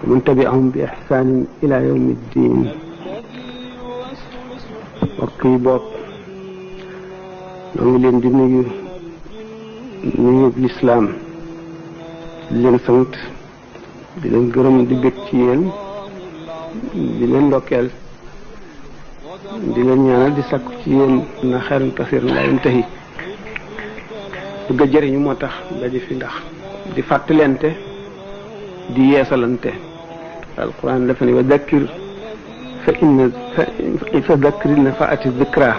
ومن تبعهم بإحسان إلى يوم الدين. mbokk yi bopp ñoo ngi leen di nuyu lislaam di leen sant di leen gërëm di bëgg ci yéen di leen ndokkeel di leen ñaanal di sakku ci yéen na xeerun kasir laa yantahi bëgg a jëriñu moo tax daje fi ndax di fàttalente di yeesalante. alquran dafa ne wa dakkir fa dakkir nafaati dikra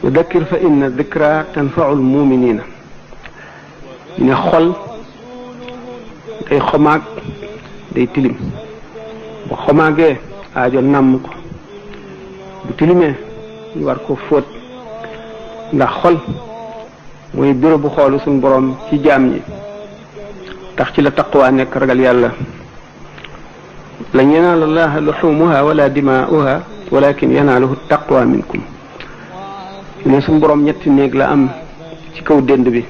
wa dakkir fa inna dikra tanfaul muminina ne xol day xomaag day tilim bu xomaagee aajo nàmm ko bu tilimee ñu war ko fóot ndax xol mooy bureau bu xoolu suñu borom ci jaam ñi tax ci la taqwa nekk ragal yàlla lan yanaala allaha luxumuha wala dimaa'uha walakin yanaaluhu taqwa minkum ne suñu borom ñetti néeg la am ci kaw dënd bi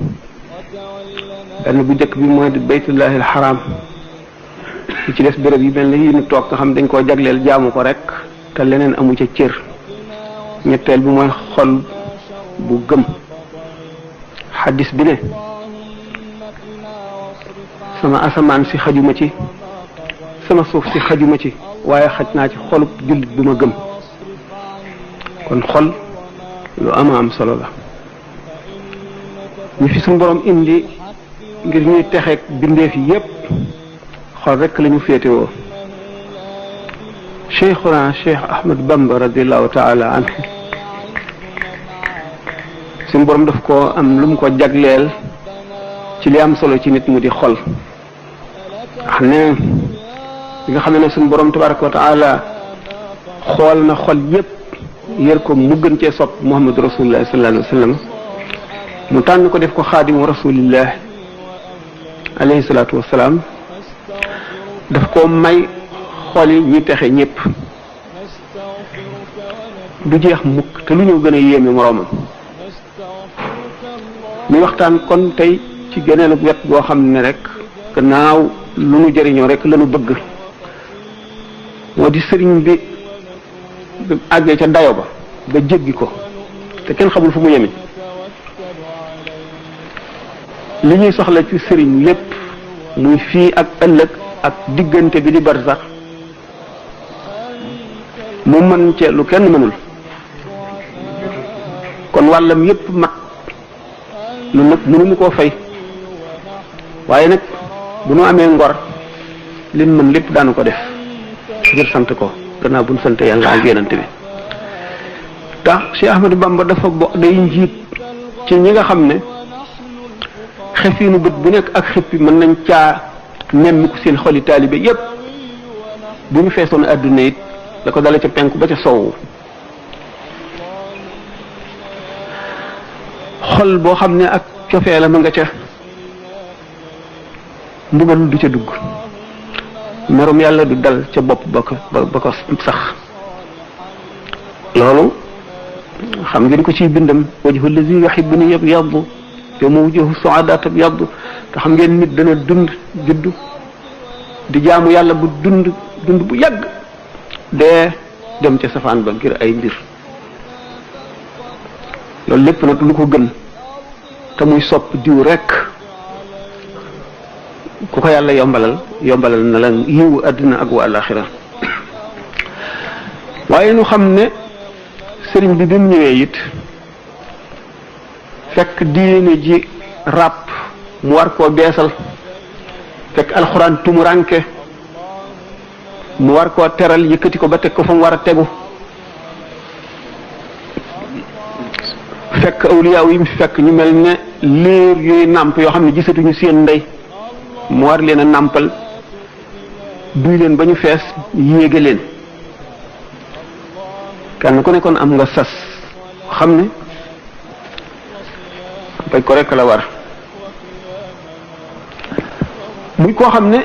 benn bu njëkk bi mooy baytullahi alxaram li ci des béréb yi mel ne yi ñu toog nga xam dañ koo jagleel jaamu ko rek te leneen amu ca cër ñetteel bi mooy xol bu gëm xaddis bi ne sama asamaan si xajuma ci sama suuf si xajuma ci waaye xaj naa ci xolub jullit bu ma gëm kon xol lu am solo la ñu fi suñu borom indi ngir ñuy texeeg bindeef yi yépp xol rekk la ñu féetewoo cheikhuna cheikh ahmad bamba radiallahu taala anhu suñu borom daf ko am lu mu ko jagleel ci li am solo ci nit mu di xol xam ne li nga xam ne suñu borom tabaraka wa taala xool na xol yépp yër ko mu gën cee sopp muhammadu rasulullah sallallahu alayhi wa sallam mu tànn ko def ko xaadimu rasulillah alayhi salaatu wasalaam daf ko may xol yi ñi texe ñépp du jeex mukk te lu ñëw gën a yéeme moroomam muy waxtaan kon tey ci geneen wet goo xam ne rek gannaaw lu nu jëriñoo rek la nu bëgg moo di sëriñ bi àggee ca dayo ba jéggi ko te kenn xamul fu mu yemi li ñuy soxla ci sëriñ lépp muy fii ak ëllëg ak diggante bi di bar sax mu mën ca lu kenn mënul kon wàllam yépp mat lu nag mënuñu koo fay waaye nag bu nu amee ngor liñ mën lépp daanu ko def ngir sant ko gannaaw buñ sant yàlla ak yonent bi tax Cheikh Ahmadou Bamba dafa day njiit ci ñi nga xam ne xefiinu bët bu nekk ak xippi mën nañ caa nemmi ko seen xoli taalibe yépp bu ñu feesoon àdduna it la ko dale ca penku ba ca sowwu xol boo xam ne ak cofee la ma nga ca mbugal du ca dugg merum yàlla du dal ca bopp ba ko sax loolu xam ngeen ko ciy bindam wajhu allazi yuhibbuni yabyaddu yawma wujuhu su'adaa tabyaddu te xam ngeen nit dana dund juddu di jaamu yàlla bu dund bu yàgg dee dem ca safaan ba ngir ay mbir loolu lépp nag lu ko gën te muy sopp diw rekk ku ko yàlla yombalal na la yiwu àddina ak wa alaxira waaye nu xam ne sëriñ bi mu ñëwee it fekk diine ji ràpp mu war koo beesal fekk alxuraan tumuranke mu war koo teral yëkkati ko ba teg ko fa mu war a tegu fekk awliyaaw yi mu fekk ñu mel ne liir yooyu nàmp yoo xam ne gisatuñu seen ndey mu war leen a nàmpal duy leen ba ñu fees yéege leen kenn ku ne kon am nga sas xam ne bañ ko rekk la war muy koo xam ne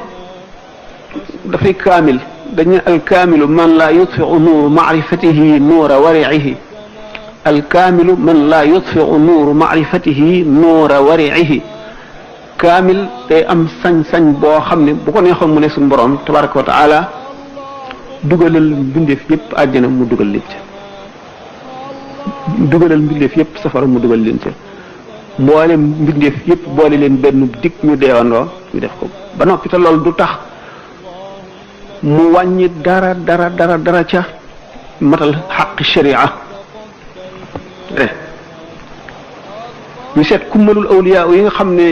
dafay kaamil dañu al kaamilu man laa yutfiu nuuru maarifatihi nuura wariihi alkaamilu man laa yutfiu nuuru maarifatihi nuura wariihi kaamil day am sañ-sañ boo xam ne bu ko neexoon mu ne suñu borom tabaraka wa taala dugalal mbindeef yépp àjjana mu dugal leen ca dugalal mbindeef yépp safara mu dugal leen ca mboole mbindeef yépp boole leen benn dig ñu deewandoo ñu def ko ba noppi te loolu du tax mu wàññi dara ca matal xaqi sharia ñu seet kummalul awliya yi nga xam ne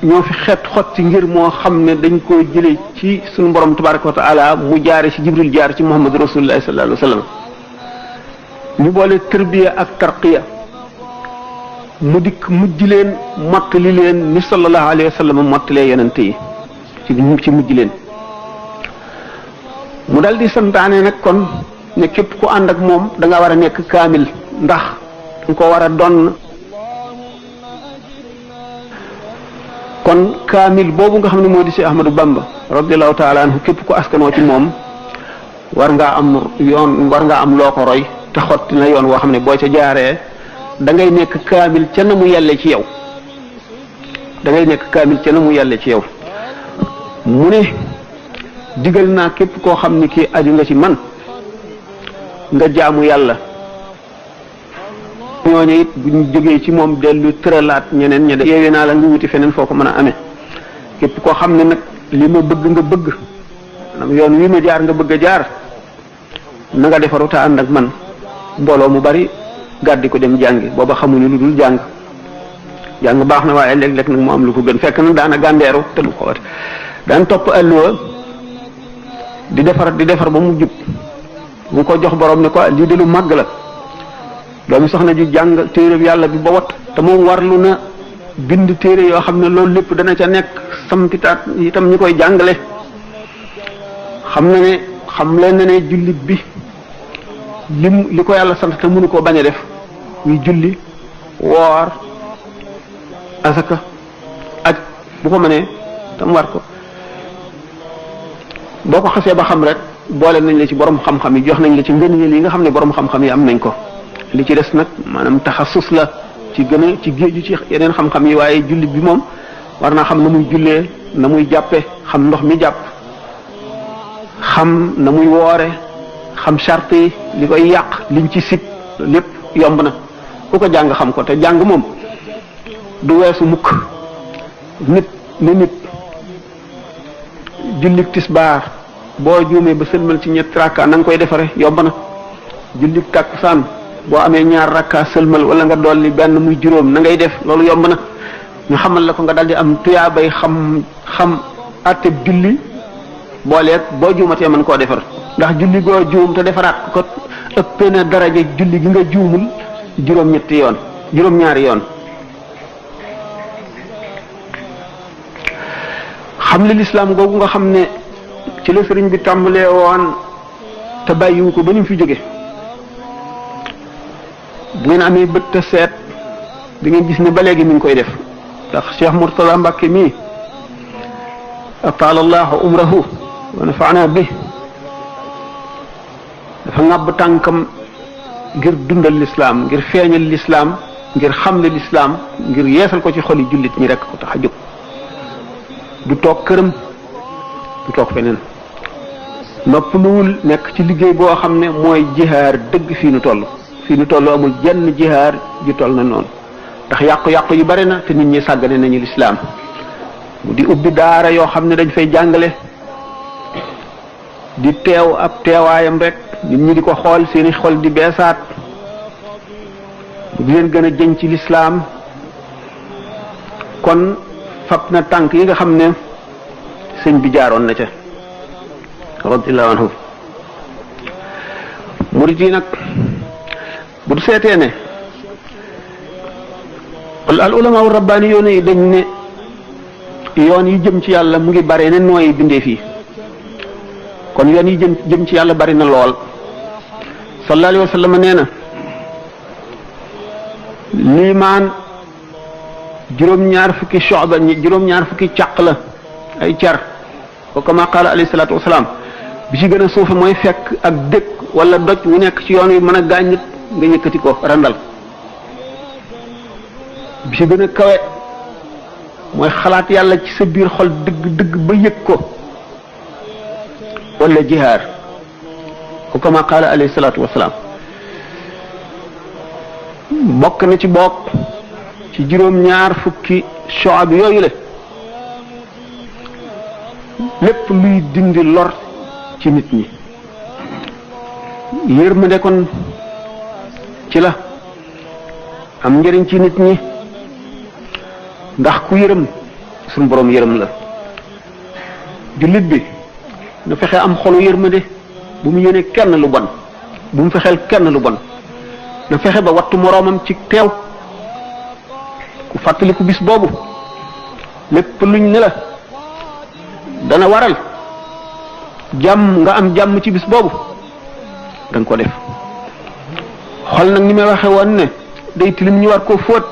ñoo fi xeet xotti ngir moo xam ne dañ koo jële ci suñu borom tabaraka wa taala mu jaare ci jibril jaar ci muhammad rasulullah sallallahu alayhi wa sallam ñu boole tarbiya ak tarqiya mu dikk mujj leen mottali leen ni sallallahu alayhi wa sallam mottalee yonente yi ci mujj leen mu dal di santaane nag kon ne képp ku ànd ak moom da nga war a nekk kaamil ndax nga ko war a donn kon kaamil boobu nga xam ne moo di si Ahmadou Bamba radiallahu taala anhu képp ku askanoo ci moom war ngaa am yoon war ngaa am loo ko roy te xotti na yoon woo xam ne boo ca jaaree da ngay nekk kaamil ca na mu yelle ci yow da ngay nekk kaamil ca na mu yelle ci yow mu ne digal naa képp koo xam ne kii aju nga ci man nga jaamu yàlla ñooñu it bu ñu jógee ci moom dellu tëralaat ñeneen ña de yeewee naa la nga wuti feneen foo ko mën a amee képp koo xam ne nag li ma bëgg nga bëgg maanaam yoon wi ma jaar nga bëgg a jaar na nga defaru te ànd ak man mbooloo mu bari gàddi ko dem jàngi booba xamuñu lu dul jàng baax na waaye léeg-léeg nag mu am lu ko gën fekk na daana gàndeeru te du ko wat daan topp alluwa di defar ba mu jub mu ko jox borom ne ko lii de lu màgg la doomi soxna ji jàng téere yàlla bi ba wat te moom warlu na bind téere yoo xam ne loolu lépp dana ca nekk sampitaat itam ñi koy jàngale xam leen ne jullit bi li ko yàlla sant te mënu koo bañ a def muy julli woor asaka aj bu ko mënee tam war ko boo ko xasee ba xam rek boole nañ la ci borom xam-xam yi jox nañ la ci ngëneel yi nga xam ne borom xam-xam yi am nañ ko li ci des nag maanaam taxasus la ci gën a ci géeju ci yeneen xam-xam yi waaye jullit bi moom war naa xam na muy jullee na muy jàppe xam ndox mi jàpp xam na muy woore xam charte yi li koy yàq liñ ci sib lépp yomb na ku ko jàng xam ko te jàng moom du weesu mukk nit jullit tisbaar boo juumee ba sëlmal ci ñetti rakka na nga koy defare yomb na jullit takkusaan boo amee ñaar rakka sëlmal wala nga dolli benn muy juróom na ngay def loolu yomb na ñu xamal la ko nga daldi am tuyaabay xam àtteb julli booleeg boo juumatee mën koo defar ndax julli goo juum te defaraat ko ëppee na daraja julli gi nga juumul juróom-ñaari yoon xam li lislaam googu nga xam ne ci la sëriñ bi tàmbalee woon te bàyyiwu ko ba ni mu fi jóge bu ngeen amee bët te seet di ngeen gis ne ba léegi mi ngi koy def ndax Cheikh Mourtada Mbacke mii ataala allahu umrahu wa nafaana bi dafa ŋàbb tànkam ngir dundal lislaam ngir feeñal lislaam ngir xamle lislaam ngir yeesal ko ci xoli jullit ñi rek ko tax a jóg du toog këram du toog feneen noppaluwul nekk ci liggéey boo xam ne mooy jihaar dëgg fii nu toll amul jenn jihaar ju toll na noonu ndax yàqu-yàqu yu bari na te nit ñi sàggane nañu lislaam mu di ubbi daara yoo xam ne dañ fay jàngale di teew ab teewaayam rek nit ñi di ko xool seeni xol di beesaat di leen gën a jëñ ci lislaam kon fab na tànk yi nga xam ne sëñ bi jaaroon na ca radiyallahu anhu murit yi nag bu seetee ne al ulama rabbaani yoon yi dañ ne yoon yi jëm ci yàlla mu ngi bare ne nooy bindee fii kon yoon yi jëm ci yàlla bari na lool sallallahu alayhi wa sallam nee na liimaan juróom-ñaar fukki shu'ba juróom-ñaar fukki càq la ay car ko kama qaala alayhi salaatu wasalaam bi ci gën a suufe mooy fekk ak dëkk wala doj wu nekk ci yoon wi mën a gaañ nit nga yëkkati ko randal bi ci gën a kawe mooy xalaat yàlla ci sa biir xol dëgg ba yëg ko wala jihaar ko kama qaala alayhi salaatu wasalaam bokk na ci bokk ci juróom-ñaar fukki shu'ab yooyu la lépp luy dindi lor ci nit ñi yërmande kon ci la am njëriñ ci nit ñi ndax ku yërëm suñu borom yërëm la jullit bi na fexe am xolu yërmande bu mu yéene kenn lu bon bu mu fexeel kenn lu bon na fexe ba wattu moroomam ci teew ku fàttaliku bis boobu lépp luñ ne la dana waral jàmm nga am jàmm ci bis boobu danga ko def xol nag ni may waxe woon ne day tilim ñu war koo fóot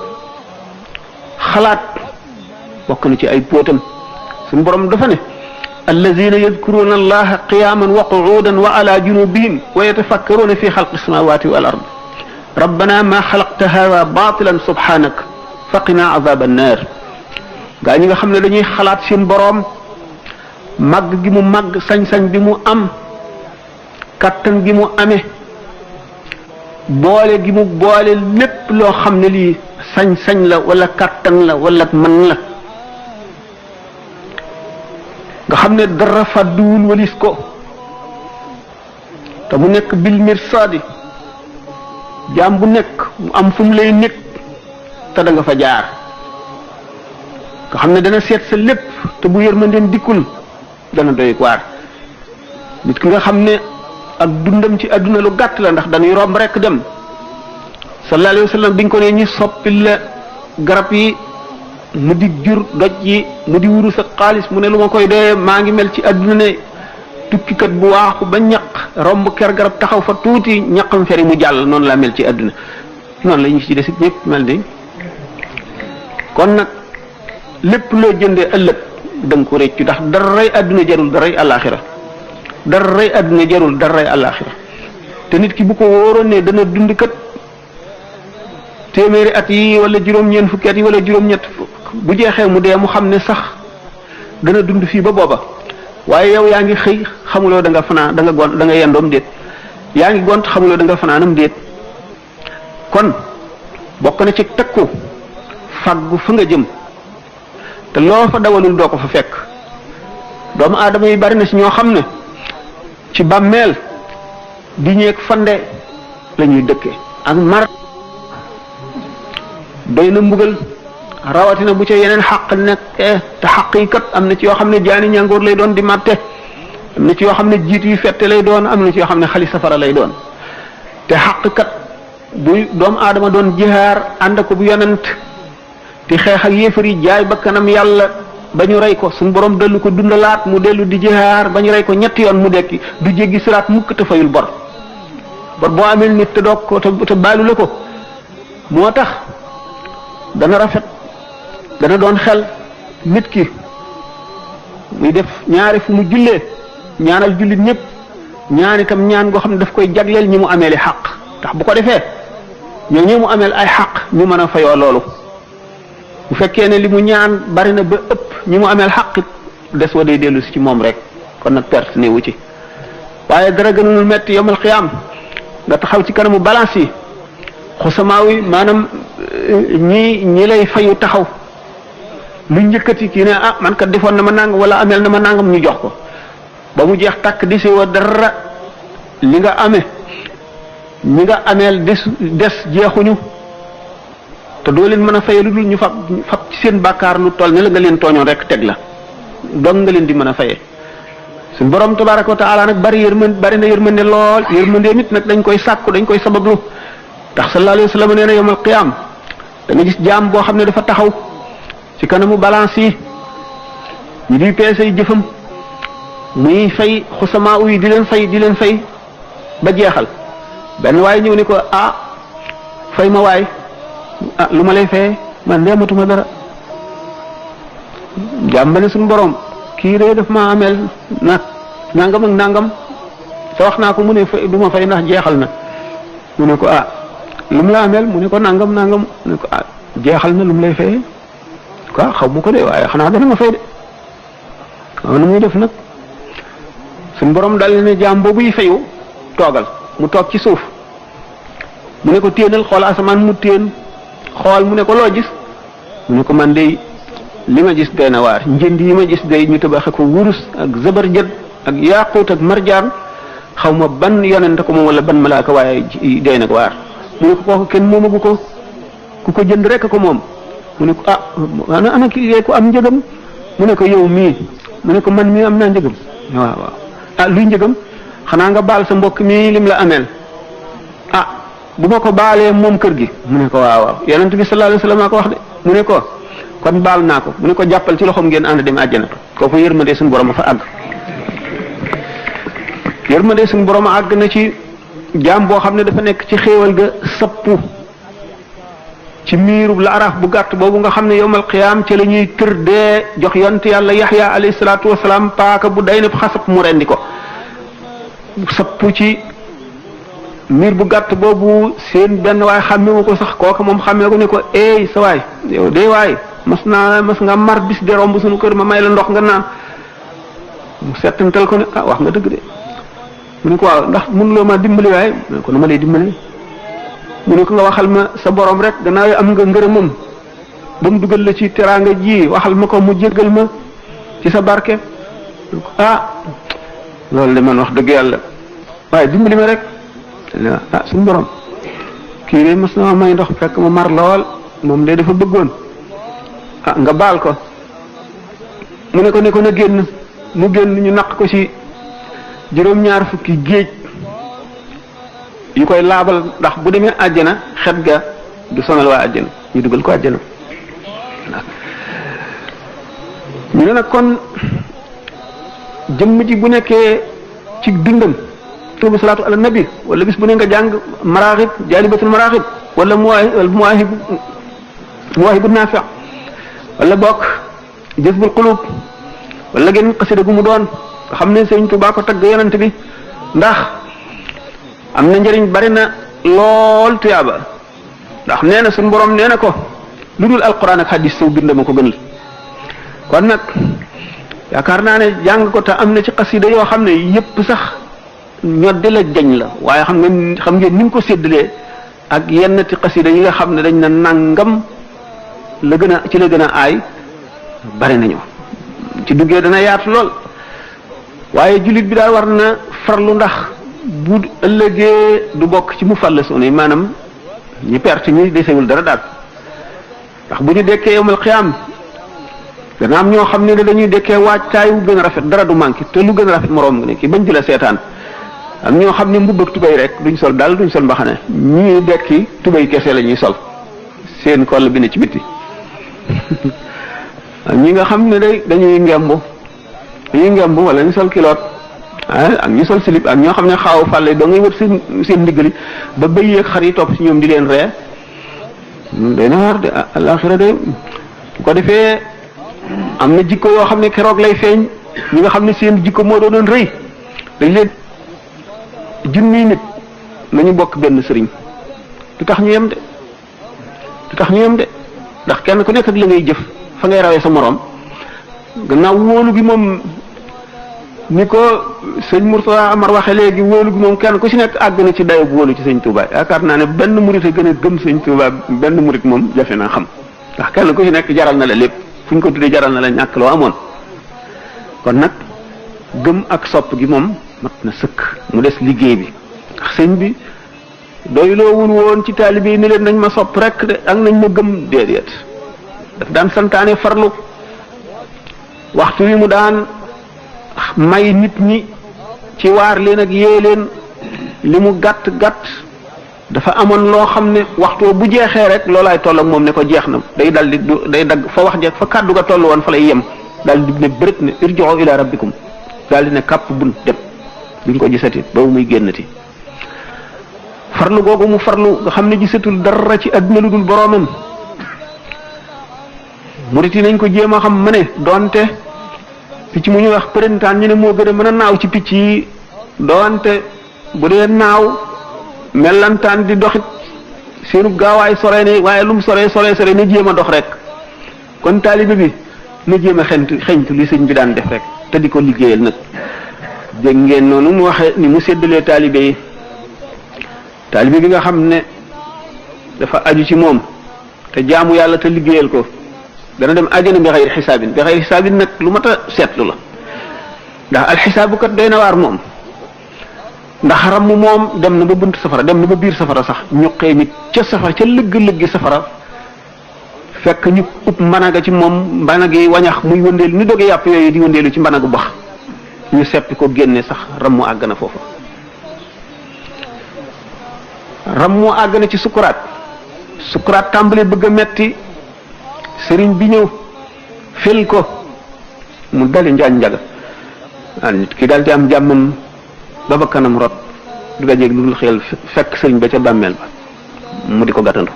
xalaat bokk na ci ay póotam suñu borom dafa ne alladina yadkuruna allaha qiyaman wa qu'udan wa ala junubihim wa yatafakkaruna fi xalqi samawati wal ard rabbana ma xalaqta hada batilan subhanak faqina azab annar gaa ñi nga xam ne dañuy xalaat seen boroom màgg gi mu màgg sañ-sañ bi mu am kattan gi mu amee boole gi mu boole lépp loo xam ne lii sañ-sañ la wala kattan la wala mën la nga xam ne dara fàdduwul walis ko te mu nekk bil mirsaadi jaam bu nekk mu am fu mu lay nekk te da nga fa jaar nga xam ne dana seet sa lépp te bu yërmandeem dikkul dana doy waar nit ki nga xam ne ak dundam ci àdduna lu gàtt la ndax dañuy romb rek dem sallallahu alayhi wa sallam biñ ko ne ñi soppil la garab yi mu di jur doj yi mu di wuru sa xaalis mu ne lu ma koy doyee maa ngi mel ci àdduna ne tukkikat bu waaxu ba ñaq romb ker garab taxaw fa tuuti ñaqam feri mu jàll noonu laa mel ci àdduna noonu la ñu ci desit ñëpp mel di kon nag lépp loo jëndee ëllëg da nga ko réccu ndax daray àdduna jarul daray àllaaxira daray àdduna jarul daray àllaaxira te nit ki bu ko wóoroon ne dana dund kat téeméeri at yi wala juróom-ñeent fukki at yi wala juróom-ñett bu jeexee mu dee mu xam ne sax dana dund fii ba booba waaye yow yaa ngi xëy xamuloo da nga fanaan da nga gont da nga yendoom déet yaa ngi gont xamuloo da nga fanaanam déet kon bokk na ci takku faggu fa nga jëm te loo fa dawalul doo ko fa fekk doomu aadama yi bari na ci ñoo xam ne ci bàmmeel di ñeeg fande la ñuy dëkke ak mar doy na mbugal rawatina bu ca yeneen xaq nekkee te xaq yi kat am na ci yoo xam ne jaani ñàngoor lay doon di màtte am na ci yoo xam ne jiit yu fette lay doon am na ci yoo xam ne xali safara lay doon te xaq kat bu doomu aadama doon jihaar ànd ko bu yonent di xeex ak yéefar yi jaay ba kanam yàlla ba ñu rey ko suñu borom dellu ko dundalaat mu dellu di jihaar ba ñu rey ko ñetti yoon mu dekki du jéggi siraat mukk te fayul bor boo amel nit te doog ko te baalu la ko moo tax dana rafet dana doon xel nit ki muy def ñaari fu mu jullee ñaanal jullit ñëpp ñaan itam ñaan goo xam ne daf koy jagleel ñi mu ameeli xaq ndax bu ko defee ñoo ñi mu ameel ay xaq ñu mën a fayoo loolu bu fekkee ne li mu ñaan bari na ba ëpp ñi mu ameel xaq des wa day dellu si ci moom rek kon nag perte ne wu ci waaye dara gënul metti yawmal qiyaam nga taxaw ci kanamu balance yi xusamaaw yi maanaam ñi lay fayu taxaw lu njëkkati kii ne ah man kat defoon na ma nangam wala ameel na ma nangam ñu jox ko ba mu jeex tàkk di si wa dara li nga amee ñi nga ameel des jeexuñu te doo leen mën a faye lu dul ñu fab ci seen bàkkaar lu toll ne la nga leen tooñoon rek teg la dong nga leen di mën a faye suñ borom tabaraka wa taala nag bari na yërmande lool yërmande nit nag dañ koy sàkku dañ koy sabablu ndax sallallahu alayhi wa sallam nee na yawmal qiyaam da nga gis jaam boo xam ne dafa taxaw ci kanamu balance yi ñu di peese yi jëfam muy fay xusamaa yi di leen fay ba jeexal benn waaye ñëw ni ko ah fay ma waay ah lu ma lay fayee man deematuma dara jaam ba ne suñu borom kii de daf ma ameel nag nangam ak nangam te wax naa ko mu ne fay du ma fay ndax jeexal na mu ne ko ah lu mu la ameel mu ne ko nangam mu ne ko ah jeexal na lu mu lay fayee kon ko xaw ma ko de waaye xanaa dana ma fay de waaw nu muy def nag suñ borom dal ne jaam boobu yi fayu toogal mu toog ci suuf mu ne ko téenal xool asamaan mu téen xool mu ne ko loo gis mu ne ko man de li ma gis doy na waar njënd yi ma gis day ñu tabaxe ko wurus ak zabarjad ak yaaquut ak marjaan xaw ma ban yonente ko moom wala ban malaaka waaye doy na ko waar mu ne ko kooku kenn moomagu ko ku ko jënd rek ko moom mu ne ko ana kii ko am njëgam mu ne ko yow mii mu ne ko man mii am naa njëgam waaw luy njëgam xanaa nga baal sa mbokk mii lim la ameel bu ma ko baalee moom kër gi mu ne ko waaw yonent bi sallallahu alayhi wasallam ko wax de mu ne ko kon baal naa ko mu ne ko jàppal ci loxoom ngeen ànd dem àjjana kooku yërmande suñu borom a fa àgg yërmande suñu borom a àgg na ci jaam boo xam ne dafa nekk ci xéewal ga sappu ci miirub la araf bu gàtt boobu nga xam ne yowmal qiyaam ci la ñuy tër dee jox yonent yàlla yaxya alayhi salaatu wasalaam paaka bu day ne xasab mu rendi ko sappu ci miir bu gàtt boobu seen benn waay xàmmewu ko sax kooka moom xàmmee ko ne ko eey sa waay yow de waay mas nga mar bis de romb suñu kër ma may la ndox nga naan mu settantal ko ne wax nga dëgg de mu ne ko waaw ndax mënuloo ma dimbali waaye mu ne ko nu ma lay dimbali mu ne ko nga waxal ma sa borom rek gannaaw am nga ngërëmam ba mu dugal la ci teraanga ji waxal ma ko mu jéggal ma ci sa barke loolu de man wax dëgg yàlla waaye dimbali ma rek suñu borom kii de mas na ma may ndox fekk ma mar lool moom de dafa bëggoon nga baal ko mu ne ko na génn mu génn ñu naq ko ci juróom-ñaar fukki géej yu koy laabal ndax bu demee àjjana xet ga du sonal waa àjjana ñu dugal ko àjjana ñu ne nag kon jëmm ji bu nekkee ci dundam tuubu salaatu ala nabi wala bis bu ne nga jàng maraaxib jaalibatul maraaxib wala muwaahibu naafi wala bokk jazbul qulub wala genn xasida gu mu doon nga xam ne Sëriñ Tuubaa ko tagg yonent bi ndax am na njëriñ bari na lool tuyaaba ndax nee na suñu borom nee na ko lu dul alquran ak hadis saw bind ma ko gënal kon nag yaakaar naa ne jàng ko te am na ci xasida yoo xam ne yépp sax ñoddi la jañ la waaye xam ngeen ni mu ko séddalee ak yenn ti xasida yi nga xam ne dañ na nangam la gën a ci la gën a aay bari nañu ci duggee dana yaatu lool waaye jullit bi daal war na farlu ndax bu ëllëgee du bokk ci mu fallasoon yi maanaam ñi perte ñi desewul dara daal ndax bu ñu dekkee yowmal xiyaam dana am ñoo xam ne dañuy dekkee waajtaay wu gën a rafet dara du manqué te lu gën a rafet moroom nga ne ki bañ di la seetaan am ñoo xam ne mbubb ak tubay rek duñ sol daal duñ sol mbaxane ñii dekki tubay kese la ñuy sol seen koll bi ne ci bitti ñi nga xam ne dañuy ngemb wala ñu sol kiloot ak ñu sol slip ak ñoo xam ne xaaw fàlle doo ngay wër seen ndiggali ba bëy ak xar yi topp ci ñoom di leen ree day na war de alaxira de bu ko defee am na jikko yoo xam ne keroog lay feeñ ñi nga xam ne seen jikko moo doonoon rëy dañ leen junniy nit nañu bokk benn sëriñ du tax ñu yem de ndax kenn ku nekk ak la ngay jëf fa ngay rawee sa moroom gannaaw wóolu gi moom ni ko sëñ Mourtada Amar waxe léegi wóolu gi moom kenn ku ci nekk àgg na ci dayo bu wóolu ci sëñ Touba yaakaar naa ne benn murit a gën a gëm sëñ Touba benn murit moom jafe naa xam ndax kenn ku ci nekk jaral na la lépp fu ñu ko tuddee jaral na la ñàkk loo amoon kon nag gëm ak sopp gi moom mat na sëkk mu des liggéey bi ndax sëñ bi doy loo wul woon ci taalibe yi ne leen nañ ma sopp rek de ak nañ ma gëm déedéet daf daan santaane farlu waxtu wi mu daan may nit ñi ci waar leen ak yee leen li mu gàtt gàtt dafa amoon loo xam ne waxtu bu jeexee rek loolaay toll ak moom ne ko jeex na day dal di day dagg fa wax jeex fa kàddu ga toll woon fa lay yem daal di ne bërët ne irji'u ila rabbikum daal di ne kàpp bun dem duñ ko gisati ba muy génnati farlu googu mu farlu nga xam ne gisatul dara ci àdduna lu dul boroomam murit yi nañ ko jéem a xam ma ne doonte picc mu ñuy wax përintaan ñu ne moo gën a mën a naaw ci picc yi doonte bu dee naaw mellantaan di doxit seenu gaawaay sore ne waaye lu mu sore ne jéem a dox rek kon taalibe bi na jéem a xeñtu li sëñ bi daan def rek te di ko liggéeyal nag. dégg ngeen noonu mu waxee ni mu séddalee taalibe yi taalibe bi nga xam ne dafa aju ci moom te jaamu yàlla te liggéeyal ko dana dem àjjana bi xayri xisaabin bi xayri xisaabin nag lu mat a seetlu la ndax alxisaabu kat doy na waar moom ndax ramm moom dem na ba bunt safara dem na ba biir safara sax ñuqee nit ca safara ca lëgg-lëggi safara fekk ñu upp mbanaga ci moom mbanagi wañax muy wëndeelu ni doge yàpp yooyu di wëndeelu ci mbanagu bax ñu seppi ko génne sax rammu àgg na foofu rammu àgg na ci sukuraat tàmbali bëgg a metti sëriñ bi ñëw fel ko mu dali njaañ njaga waaw nit ki daal di am jàmmam ba ba kanam rot du dajeeg lu dul xel fekk sëriñ ba ca bàmmeel ba mu di ko gàttandu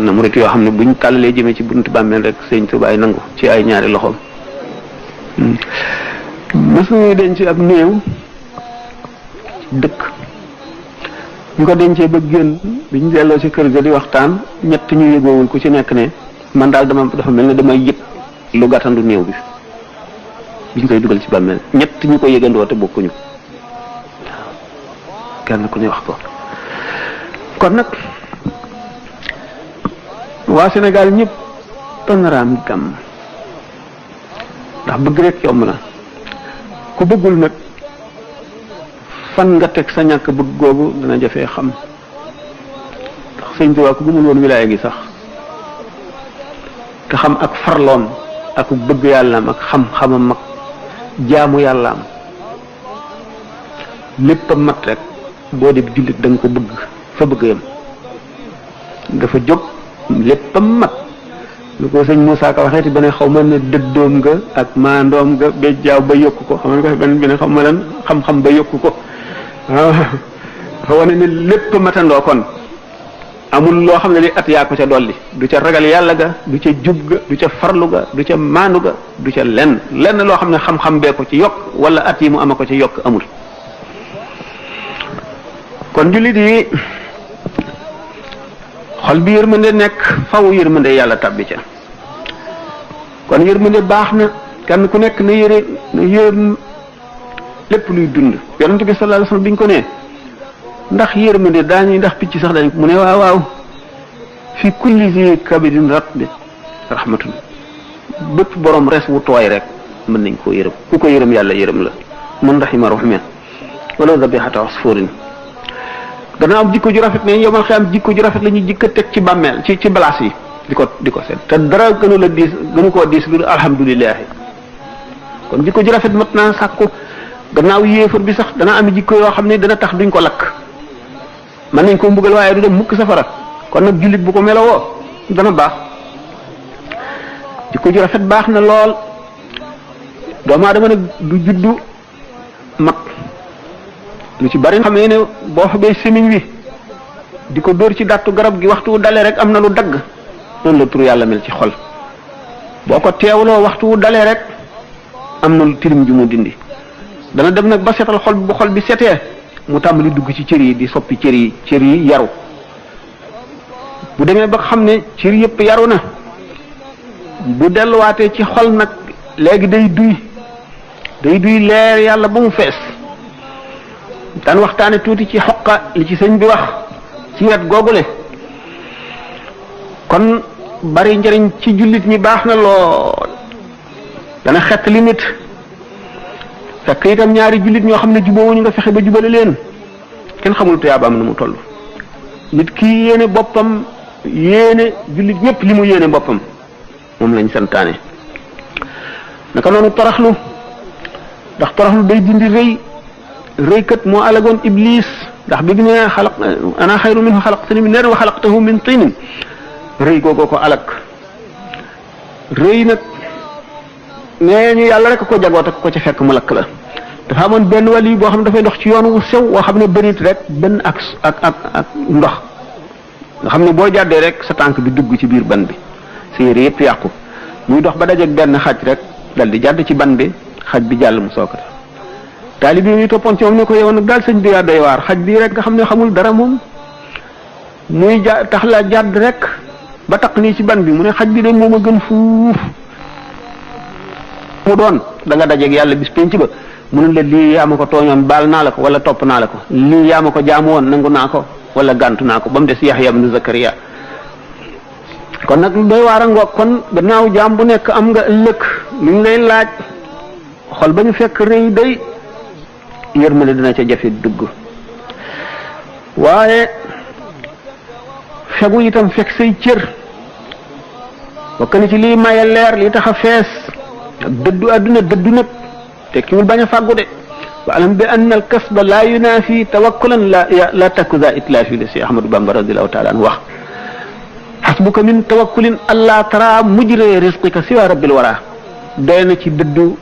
na murit yoo xam ne buñ tàllalee jëmee ci buntu bàmmeel rek sëriñ Tuubaa nangu ci ay ñaari loxoom mësuñuy denc ab néew dëkk ñu ko dencee ba génn biñ delloo ci kër ga di waxtaan ñett ñu yëgoowul ku ci nekk ne man daal dafa mel ne damay yëg lu gàttandu néew bi biñ koy dugal ci bàmmeel ñett ñu ko yëgandoo te bokkuñu kenn ku ne wax ko kon nag waa Sénégal ñëpp panorama gàmm ndax bëgg rek yomb na ku bëggul nag fan nga teg sa ñàkk bëgg googu dana jafee xam ndax sëñ Tuubaa ku gëmul woon wilaaya gi sax te xam ak farloom ak bëgg yàllaam ak xam-xamam ak jaamu yàllaam lépp a mat rek boo dee jullit da nga ko bëgg fa bëgg yam dafa jóg lépp a mat lu ko sëñ Moussa Ka waxeeti beneen xaw ma ne dëddoom nga ak maandoom nga ba jaaw ba yokku ko xam nga ko beneen xaw ma lan xam-xam ba yokku ko waaw dafa wane ne lépp matandoo kon amul loo xam ne li at yaa ko ca dolli du ca ragal yàlla ga du ca jub ga du ca farlu ga du ca maandu ga du ca lenn loo xam ne xam-xam bee ko ci yokk wala at yi mu ama ko ci yokk amul kon jullit yi xol bi yërmande nekk faw yërmande yàlla tabbi ca kon yërmande baax na kenn ku nekk na yërëm lépp luy dund yonent bi sallallahu alayhi wasallam bi ñu ko nee ndax yërmande daañuy ndax picc sax dañ mu ne waaw fi kulli zi kabidin ratbi rahmatun bépp borom res wu tooy rek mën nañ koo yërëm ku ko yërëm yàlla yërëm la man rahima rahman wala dabihata asfurin gannaaw am jikko ju rafet ne yomal xiyam jikko ju rafet la ñuy jikko teg ci bàmmeel ci balaas yi di ko seet te dara gënu koo diis lu alhamdulilahi kon jikko ju rafet mat naa sàkku gannaaw yéefar bi sax dana am jikko yoo xam ne dana tax duñ ko lakk mën nañ ko mbugal waaye du dem mukk safara kon nag jullit bu ko melowoo dana baax jikko ju rafet baax na lool doomu aadama nag du juddu mag lu ci bari xam ne boo xamee semiñ wi di ko dóor ci dàttu garab gi waxtu wu dalee rek am na lu dagg noonu la tur yàlla mel ci xol boo ko teewloo waxtu wu dalee rek am na lu tilim ju mu dindi dana dem nag ba setal xol bi bu xol bi setee mu tàmbali dugg ci cër yi di soppi cër yi yaru bu demee ba xam ne cër yëpp yaru na bu delluwaatee ci xol nag léegi day duy leer yàlla ba mu fees daan waxtaane tuuti ci xoqa li ci sëñ bi wax ci wet googule kon bari njëriñ ci jullit ñi baax na lool dana xett li nit fekk itam ñaari jullit ñoo xam ne jubóowuñu nga fexe ba jubale leen kenn xamul tuyaabaam na mu toll nit kii yéene boppam yéene jullit ñëpp li mu yéene boppam moom lañ santaane naka noonu toroxlu ndax toroxlu day dindi rëykat moo alagoon iblis ndax bi ne xalaq ana xayru minhu xalaqtani min nar wa xalaqtahu min tin rëy googoo ko alag rëy nag nee ñu yàlla rek ko jagoo te ko ca fekk mu lakk la dafa amoon benn wàll boo xam ne dafay dox ci yoon wu sew woo xam ne bënit rek benn ak ndox nga xam ne boo jàddee rek sa tànk bi dugg ci biir ban bi sa yére yëpp yàqu muy dox ba dajeeg benn xaj rek dal di jàdd ci ban bi xaj bi jàll mu sookata taalibe yi toppoon ci moom ne ko yow nag daal sëñ bi yaa doy waar xaj bii rek nga xam ne xamul dara moom muy tax la jàdd rek ba taq nii ci ban bi mu ne xaj bi de moom a gën fuuf mu doon da nga dajeeg yàlla bis penc ba mu ne la lii yaa ma ko tooñoon baal naa la ko wala topp naa la ko lii yaa ma ko jaamu woon nangu naa ko wala gàntu naa ko ba mu des Yaxya ibnu Zakariya kon nag doy waar a ngoog kon gannaaw jaam bu nekk am nga ëllëg li ñu lay laaj xol ba ñu fekk rëy day yërmande dina ca jafe dugg waaye fegu itam fekk say cër bokk na ci lii maye leer li tax a fees ak dëddu àdduna dëddu nag tekkiwul bañ a fàggu de wa alam bi anna al kasba la yunafi tawakkulan la takku za itlaafi la si Ahmadu Bamba radiallahu taala anhu wax xasbuka min tawakkulin allah tara mujre risqika siwa rabbil wara doy na ci dëddu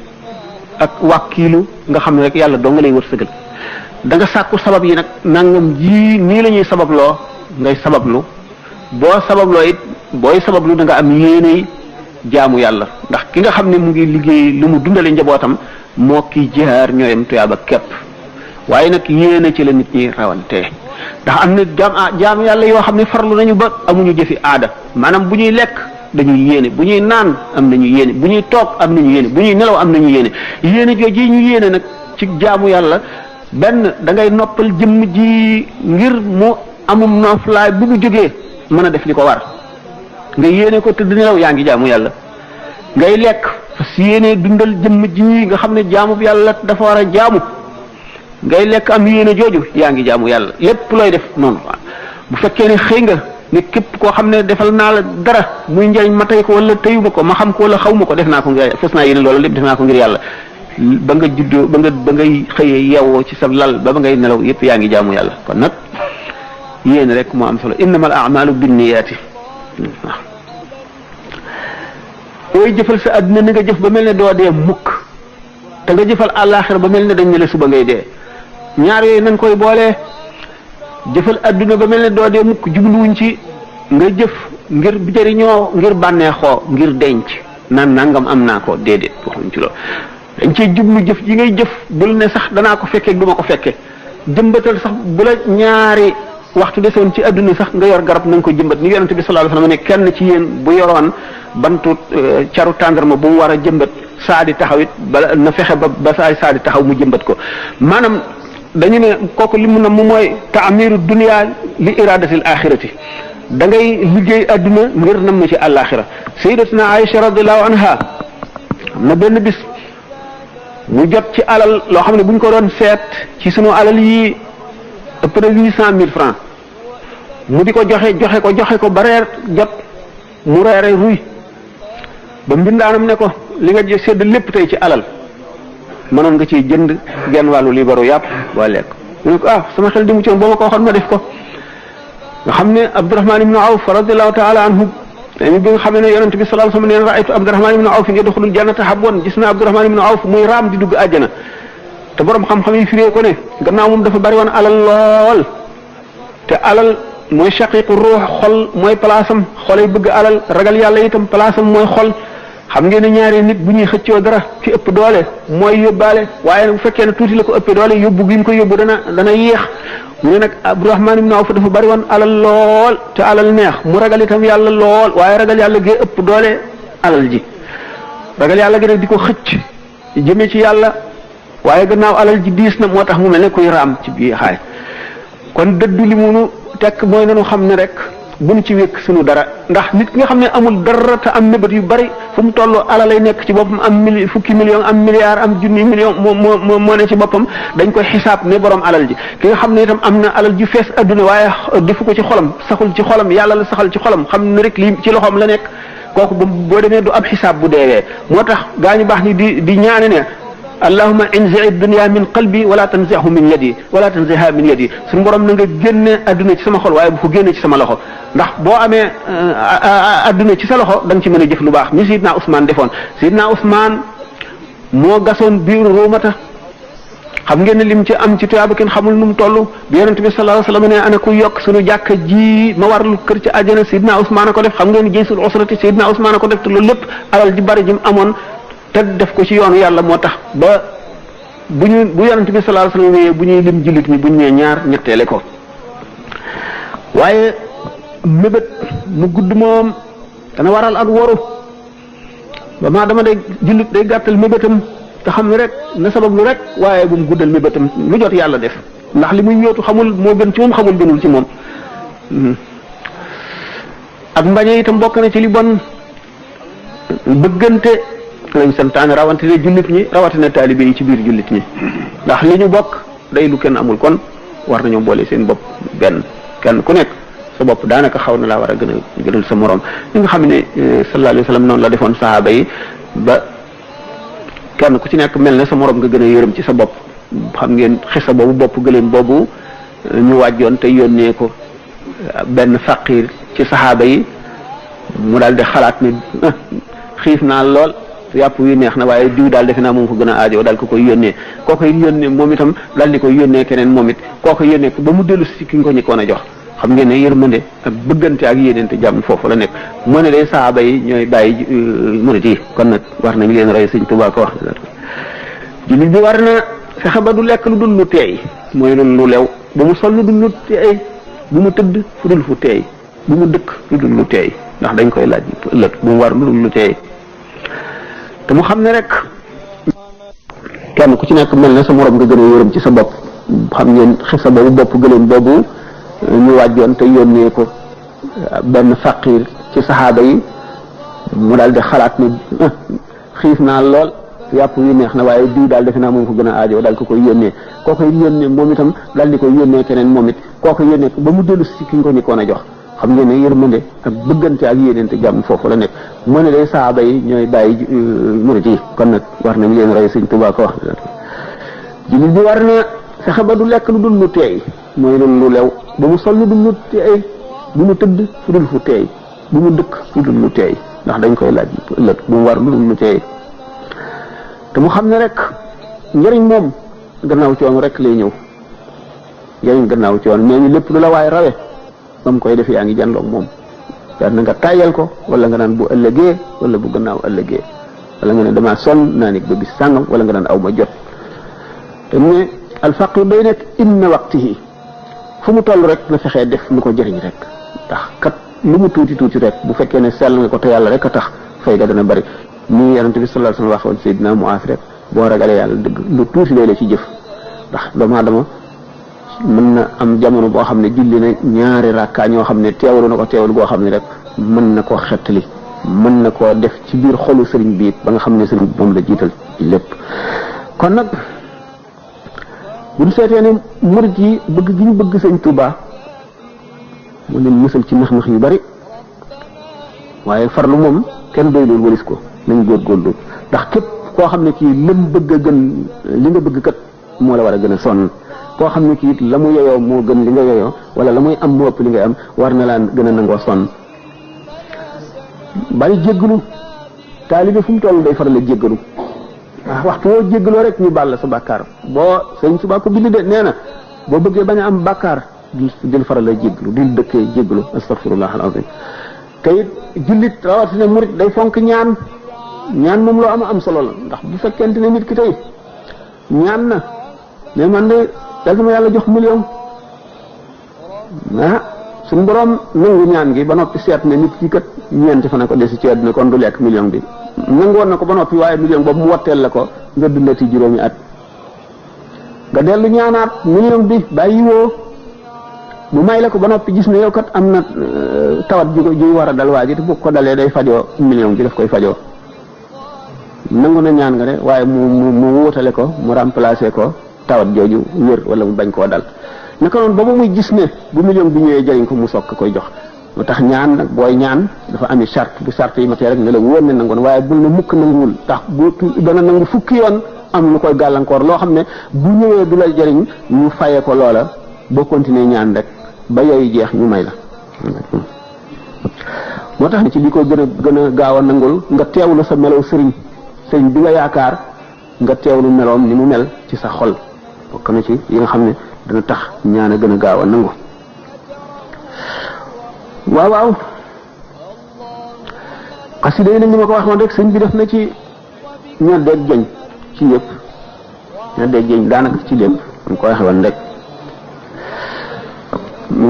ak wàkkiilu nga xam ne rek yàlla doo nga lay wërsëgal da nga sàkku sabab yi nag nangam ji nii la ñuy sababloo ngay sabablu boo sababloo it booy sabablu da nga am yéeney jaamu yàlla ndax ki nga xam ne mu ngi liggéey lu mu dundale njabootam moo kii jihaar ñooyam tuyaaba képp waaye nag yéene ci la nit ñi rawante ndax am na jaam yàlla yoo xam ne farlu nañu ba amuñu jëfi aada maanaam bu ñuy lekk dañuy yéene bu ñuy naan am nañu yéene bu ñuy toog am nañu yéene bu ñuy nelaw am nañu yéene yéene jooju ñu yéene nag ci jaamu yàlla benn da ngay noppal jëmm ji ngir mu amum noflaay bu mu jógee mën a def li ko war nga yéene ko tëdd nelaw yaa ngi jaamu yàlla ngay lekk fas yéene dundal jëmm ji nga xam ne jaamu yàlla dafa war a jaamu ngay lekk am yéene jooju yaa ngi jaamu yàlla lépp looy def noonu bu fekkee ne xëy nga ne képp koo xam ne defal naa la dara muy njëriñ ma tey ko wala teyuma ko ma xam ko wala xaw ma ko def naa ko ngir fas naa yéene loolu lépp def naa ko ngir yàlla ba nga juddoo ba ngay xëyee yeewoo ci sa lal ba ngay nelaw yépp yaa ngi jaamu yàlla kon nag yéene rek moo am solo innamal a'malu binniyaati waaw booy jëfal sa àdduna ni nga jëf ba mel ne doo dee mukk te nga jëfal àllaaxira ba mel ne dañ ne la suba ngay dee ñaar yooyu nañ koy boole jëfal àdduna ba mel ne doo dee mukk jubluwuñ ci nga jëf ngir jëriñoo ngir bànneexoo ngir denc naan nangam am naa ko déedéet waxuñ ci loolu dañ cee jublu jëf ji ngay jëf bul ne sax danaa ko fekkee du ma ko fekkee jëmbatal sax bu la ñaari waxtu desoon ci àdduna sax nga yor garab na nga ko jëmbat ni yonente bi sallallahu alayhi wasallam ne kenn ci yéen bu yoroon bantu caru tàndarma bu mu war a jëmbat saa di taxaw it bala na fexe ba saa di taxaw mu jëmbat ko maanaam dañu ne kooku li mu na mu mooy taamiru dunia li iradatil axirati da ngay liggéey àdduna ngir nam ci àllaaxira sayyidatuna Aïcha radiallahu anha am na benn bis mu jot ci alal loo xam ne bu ñu ko doon seet ci sunu alal yi ëpp na 800 000 francs mu di ko joxe ko ba reer jot mu reere ruy ba mbindaanam ne ko li nga sedd lépp tey ci alal mënoon nga ciy jënd genn wàllu libaru yàpp boo lekk mu ne ko sama xel di mu ci boo ma ko waxoon ma def ko nga xam ne Abdurahman ibnu Awf radiallahu taala anhu bi nga xam ne yonente bi sallallahu alayhi wasallam neen raaytu Abdurahman ibnu Awf yadxulul jannata habwan gis na Abdurahman ibnu Awf muy raam di dugg àjjana te borom xam-xam yi firee ko ne gannaaw moom dafa bari woon alal lool te alal mooy shaqiqu ruux xol mooy palaasam xolay bëgg alal ragal yàlla itam palaasam mooy xol xam ngeen ne ñaari nit bu ñuy xëccoo dara ki ëpp doole mooy yóbbaale waaye nag bu fekkee ne tuuti la ko ëppee doole yóbbu gi mu ko yóbbu dana yéex mu ne nag Abdurahman ibn Awf dafa bari woon alal lool te alal neex mu ragal itam yàlla lool waaye ragal yàlla gee ëpp doole alal ji ragal yàlla gi nag di ko xëcc jëmee ci yàlla waaye gannaaw alal ji diis na moo tax mu mel ne kuy raam ci biir xaay kon dëddu li munu tekk mooy nanu xam ne rek bu nu ci wékk sunu dara ndax nit ki nga xam ne amul dara te am mébét yu bari fu mu toll alal lay nekk ci boppam am fukki million am milliard am junni million moo ne ci boppam dañ koy xisaab ne borom alal ji ki nga xam ne itam am na alal ji fees adduna waaye defu ko ci xolam saxul ci xolam yàlla la saxal ci xolam xam ne rek lii ci loxoom la nekk kooku boo demee du ab xisaab bu deewee moo tax gaa ñu baax ni di ñaane ne allahumma inzi dunya min qalbi wala tanzihu min yadi wala tanziha min yadi suñu borom na nga génne adduna ci sama xol waaye bu ko génne ci sama loxo ndax boo amee adduna ci sa loxo da nga ci mën a jëf lu baax ni Sidna Ousmane defoon Sidna Ousmane moo gasoon biir Ruumata xam ngeen ne lim ci am ci tuyaaba kenn xamul nu mu toll bi yonent bi sallallahu alayhi wasallam ne ana ku yokk suñu jàkka ji ma warlu kër ci àjjana Sidna Ousmane a ko def xam ngeen ne jaysul usrati Sidna Ousmane a ko def te loolu lépp alal ji bari ji mu amoon te def ko ci yoonu yàlla moo tax ba bu yonent bi sallallahu alayhi wasallam bu ñuy lim jullit ñi bu ñu nee ñaar ñetteele ko waaye mébét mu gudd moom dana waral ak waru ba maa dama day jullit day gàttal mébétam te xam ne rek na sabab lu rek waaye bu mu guddal mébétam lu jot yàlla def ndax li muy yóotu xamul moo gën ci moom xamul gënul ci moom ak mbañe itam bokk na ci li bon bëggante lañ santaane rawatina jullit ñi rawatina taalibe yi ci biir jullit ñi ndax li ñu bokk day lu kenn amul kon war nañoo boole seen bopp benn kenn ku nekk sa bopp daanaka xaw na laa war a gënal sa morom li nga xam ne sallallahu alayhi wa sallam noonu la defoon sahaaba yi ba kenn ku ci nekk mel ne sa morom nga gën a yërëm ci sa bopp xam ngeen xisa boobu bopp gëléem boobu ñu wàjjoon te yónnee ko benn faqir ci sahaaba yi mu daal di xalaat ne xiif naa lool yàpp yu neex na waaye diw daal defe naa moom ko gën a aajo daal ko koy yónnee kooku yónnee moom itam daal di koy yónnee keneen moom it kooku yónnee ko ba mu dellu si ki nga ko ñëkkoon a jox xam ngeen ne yërmande ak bëggante ak yéenante jàmm foofu la nekk moo ne day saaba yi ñooy bàyyi murit yi kon nag war nañ leen roy Sëñ Tuubaa ko wax jullit bi war na fexe ba du lekk lu dul lu teey mooy lu lew ba mu sol lu dul lu teey bu mu tëdd fu dul fu teey bu mu dëkk lu dul lu teey ndax dañ koy laaj ëllëg bu mu war lu dul lu teey te mu xam ne rek kenn ku ci nekk mel ne sa morom nga gën a yërëm ci sa bopp xam ngeen xisa boobu bopp gëléem boobu ñu wàjjoon te yónnee ko benn faqir ci saxaaba yi mu daal di xalaat ne xiif naa lool yàpp yu neex na waaye diw daal defe naa moom ko gën a aajo daal ko koy yónnee kooku yónnee moom itam daal di koy yónnee keneen moom it kooku yónnee ko ba mu dellu si ki nga ko ñëkkoon a jox xam ngeen ne yërmande ak bëggante ak yéenante jàmm foofu la nekk moo ne day saaba yi ñooy bàyyi murit yi kon nag war nañ leen roy Sëñ Tuubaa ko wax jullit bi war na fexe ba du lekk lu dul lu teey mooy lu lew ba mu sol lu dul lu teey bu mu tëdd fu dul fu teey bu mu dëkk fu dul lu teey ndax dañ koy laaj ëllëg bu mu war lu dul lu teey te mu xam ne rek njëriñ moom gannaaw coon rek lay ñëw njëriñ gannaaw coon mais ñu lépp lu la waaye rawe ba mu koy def yaa ngi jàndoog moom daal na nga tàyyal ko wala nga naan bu ëllëgee wala bu gannaaw ëllëgee wala nga ne damaa sonn naa nit ba bis sàngam wala nga naan aw ma jot te mu ne alfaqir day nekk inna waqtihi fu mu toll rek na fexee def lu ko jëriñ rek ndax kat lu mu tuuti tuuti rek bu fekkee ne sell nga ko te yàlla rek a tax fay ga dana bari ni yonent bi sallallahu alayhi wasallam waxoon Seydina Muaaz rek boo ragalee yàlla dëgg lu tuuti lay la ci jëf ndax doomu aadama mën na am jamono boo xam ne julli na ñaari rakkaa ñoo xam ne teewlu na ko teewlu boo xam ne rek mën na koo xettali mën na koo def ci biir xolu sëriñ bi it ba nga xam ne sëriñ bi moom la jiital ci lépp kon nag buñ seetee ne murit yi bëgg gi ñu bëgg Sëñ Tuubaa mu leen musal ci nax-nax yu bari waaye farlu moom kenn doy loolu walis ko nañ góorgóorlu ndax képp koo xam ne kii lam bëgg a gën li nga bëgg kat moo la war a gën a sonn koo xam ne kii it la mu yoyoo moo gën li nga yoyoo wala la muy am moo ëpp li ngay am war na laa gën a nangoo sonn bari jéggalu taalibe fu mu toll day faral a jéggalu waaw waxtu woo jéggaloo rek ñu baal la sa bàkkaar boo Sëñ Tuubaa ko bind de nee na boo bëggee bañ a am bàkkaar dil faral a jéggalu dil dëkkee jéggalu astaghfirullah alazim te it jullit rawatina murit day fonk ñaan moom loo am solo la ndax bu fekkente ne nit ki tey ñaan na mais man de yàlla sama yàlla jox million suñu borom nangu ñaan gi ba noppi seet ne nit ki kat ñeenti fa ne ko desi ci àdduna kon du lekk million bi nangoon na ko ba noppi waaye million boobu mu watteel la ko nga dundati juróomi at nga dellu ñaanaat million bi bàyyi woo mu may la ko ba noppi gis ne yow kat am na tawat ju war a dal waa ji te bu ko dalee day fajoo million bi daf koy fajoo nangu na ñaan nga de waaye mu wutale ko mu remplacer ko tawat jooju wér wala mu bañ koo dal naka noonu ba muy gis ne bu million bi ñëwee jëriñ ko mu sokk koy jox moo tax ñaan nag booy ñaan dafa ami charte bu charte yi matee rek ne la wóor ne nangoon waaye bul ne mukk nanguwul tax bu dana nangu fukki yoon am lu koy gàllankoor loo xam ne bu ñëwee du la jëriñ ñu fayee ko loola boo continuer ñaan rek ba yooyu jeex ñu may la moo tax ne ci li ko gën a gaaw a nangul nga teewlu sa melow sëriñ bi nga yaakaar nga teewlu meloom ni mu mel ci sa xol bokk na ci yi nga xam ne dana tax ñaan a gën a gaaw a nangu waaw xasida yi nag ni ma ko waxoon rek sëñ bi def na ci ñoddeeg joñ ci yëpp ñoddeeg joñ daanaka ci lépp ñu ko waxe woon rek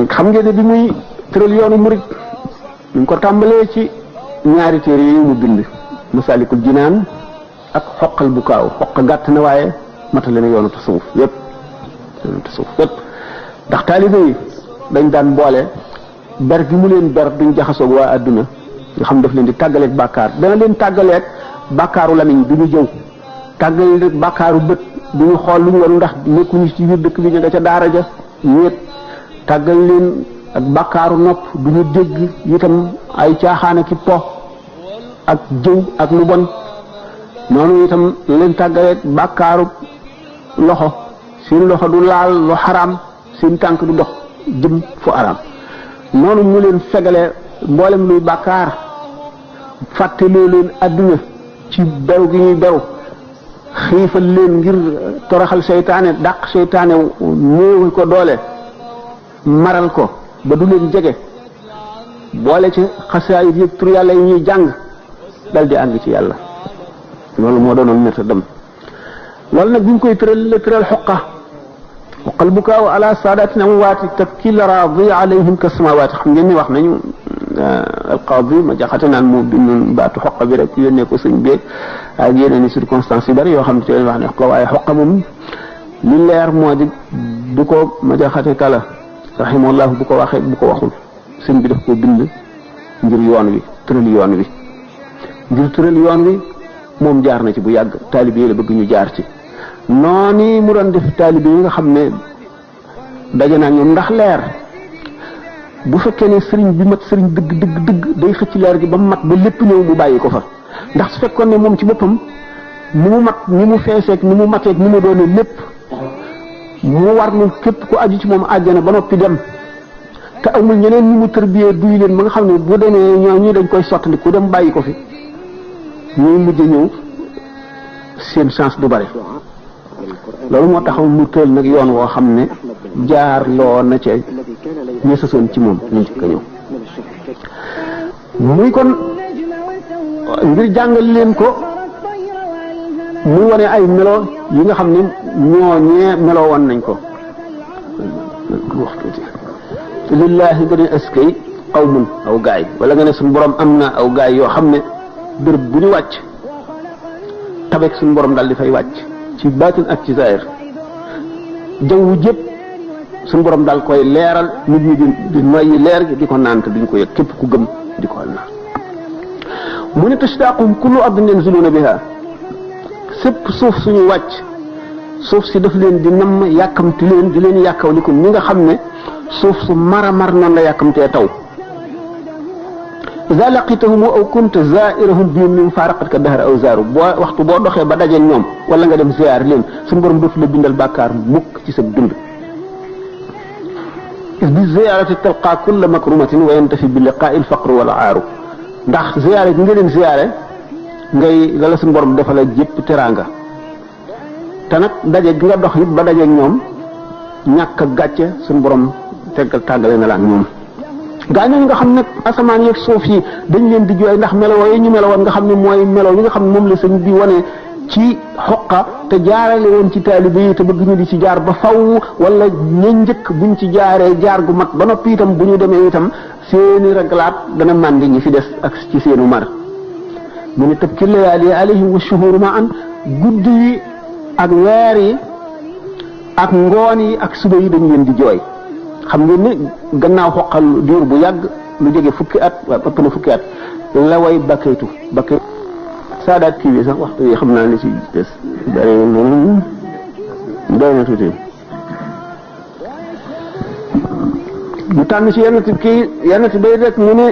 xam ngeen ne bi muy tëral yoonu murit ñu ko tàmbalee ci ñaari téere yi mu bind Masaalikul Jinaan ak xoqal bu kaaw xoq gàtt na waaye matale na yoonu tasawuf yépp ndax taalibe yi dañ daan boole ber gi mu leen ber duñ jaxasoog waa adduna nga xam daf leen di tàggaleeg bàkkaar dana leen tàggaleeg bàkkaaru lamiñ du ñu jëw tàggale rek bàkkaaru bët du ñu xool lu ñu war ndax nekkuñu ci biir dëkk bi ñu nga ca daara ja ñeet tàggal leen ak bàkkaaru nopp du ñu dégg itam ay caaxaane ki po ak jëw ak lu bon noonu itam leen tàggaleeg bàkkaaru loxo seen loxo du laal lu xaraam seen tànk du dox jëm fu araam noonu mu leen fegale mboolem luy bàkkaar fàtteloo leen adduna ci bew gi ñuy bew xiifal leen ngir toroxal seytaane dàq seytaane néew ko doole maral ko ba du leen jege boole ci xasaayid yi tur yàlla yi ñuy jàng dal di àgg ci yàlla loolu moo doonoon neta dem loolu nag bi ñu koy tëral xoqal bu kaaw ala saadatin amwaati tabki la raadi alayhim ka samawaati xam ngeen ni wax nañu alqaadi ma jaxate naan moo bindoon baatu xoqa bi rek yónnee ko sëñ beeg ak yeneen i circonstances yu bari yoo xam ne ci leen wax ne xoqa waaye xoqa moom li leer moo di du ko ma jaxate kala rahimahullah bu ko waxee bu ko waxul sëñ bi daf ko bind ngir yoon wi tëral yoon wi ngir tëral yoon wi moom jaar na ci bu yàgg taalibe yi la bëgg ñu jaar ci noonu mu doon def taalibe yi nga xam ne daje naa ñoom ndax leer bu fekkee ne sëriñ bi mat sëriñ dëgg day xëcc leer gi ba mu mat ba lépp ñëw mu bàyyi ko fa ndax su fekkoon ne moom ci boppam ni mu mat ni mu feeseeg ni mu mateeg ni mu doone lépp mu war nu képp ku aju ci moom àjjana ba noppi dem te amul ñeneen ñi mu tërbiyee duy leen ba nga xam ne bu demee ñoo ñi dañ koy sottali ku dem bàyyi ko fi ñuy mujj ñëw seen chance du bari loolu moo taxaw mu tël nag yoon woo xam ne jaar loo na ca ñi sasoon ci moom ñu njëkk a ñëw muy kon ngir jàngal leen ko muy wane ay melo yi nga xam ne ñooñee meloo woon nañ ko lillahi nga ne askay qawmun aw gaay wala nga ne suñu borom am na aw gaay yoo xam ne bërëb bu ñu wàcc tabek suñu borom daal di fay wàcc ci baatin ak ci zaahir jaww jëpp suñu borom daal koy leeral nit ñi di noyyi leer gi di ko naan te duñ ko yëg képp ku gëm di ko naan mu ne tashtaqum kullu ardin yanzuluna biha sépp suuf suñu wàcc suuf si daf leen di namm yàkkamti leen di leen yàkkawlikum ñi nga xam ne suuf su mara mar noonu la yàkkamtee taw iza laqitahum aw kunta zairahum bihim min faraqatka dahra aw zaaru boo waxtu boo doxee ba daje ñoom wala nga dem ziar leen suñu borom dootu la bindal bàkkaar mukk ci sa dund is bi ziarati talqa kulla makrumatin wa yantafi bi liqaai alfaqru wal aaru ndax ziare gi nga leen ziare ngay la suñu borom defal la jépp teraanga te nag daje gi nga dox it ba daje ñoom ñàkk a gàcce suñu borom teggal tàggale na la ak ñoom gaa ñooñu nga xam ne asamaan yeeg suuf yi dañ leen di jooy ndax melo yi ñu melowoon nga xam ne mooy melo yi nga xam ne moom la sëñ bi wane ci xoqa te jaarale woon ci taalibe yi te bëgg ñu di ci jaar ba faw wala ña njëkk buñ ci jaaree jaar gu mat ba noppi itam bu ñu demee itam seeni raglaat dana màndi ñi fi des ak ci seenu mar mu ne tabki layaali alayhim wa shuhuru ma an guddi yi ak weer yi ak ngoon yi ak suba yi dañu leen di jooy xam ngeen ne gannaaw xoqal diir bu yàgg lu jóge fukki at waaye ëpp na fukki at la way bakkaytu saadaat kii bi sax waxtu yi xam naa ne ci des bari noonu doy na tuuti mu tànn ci yenn bay rek mu ne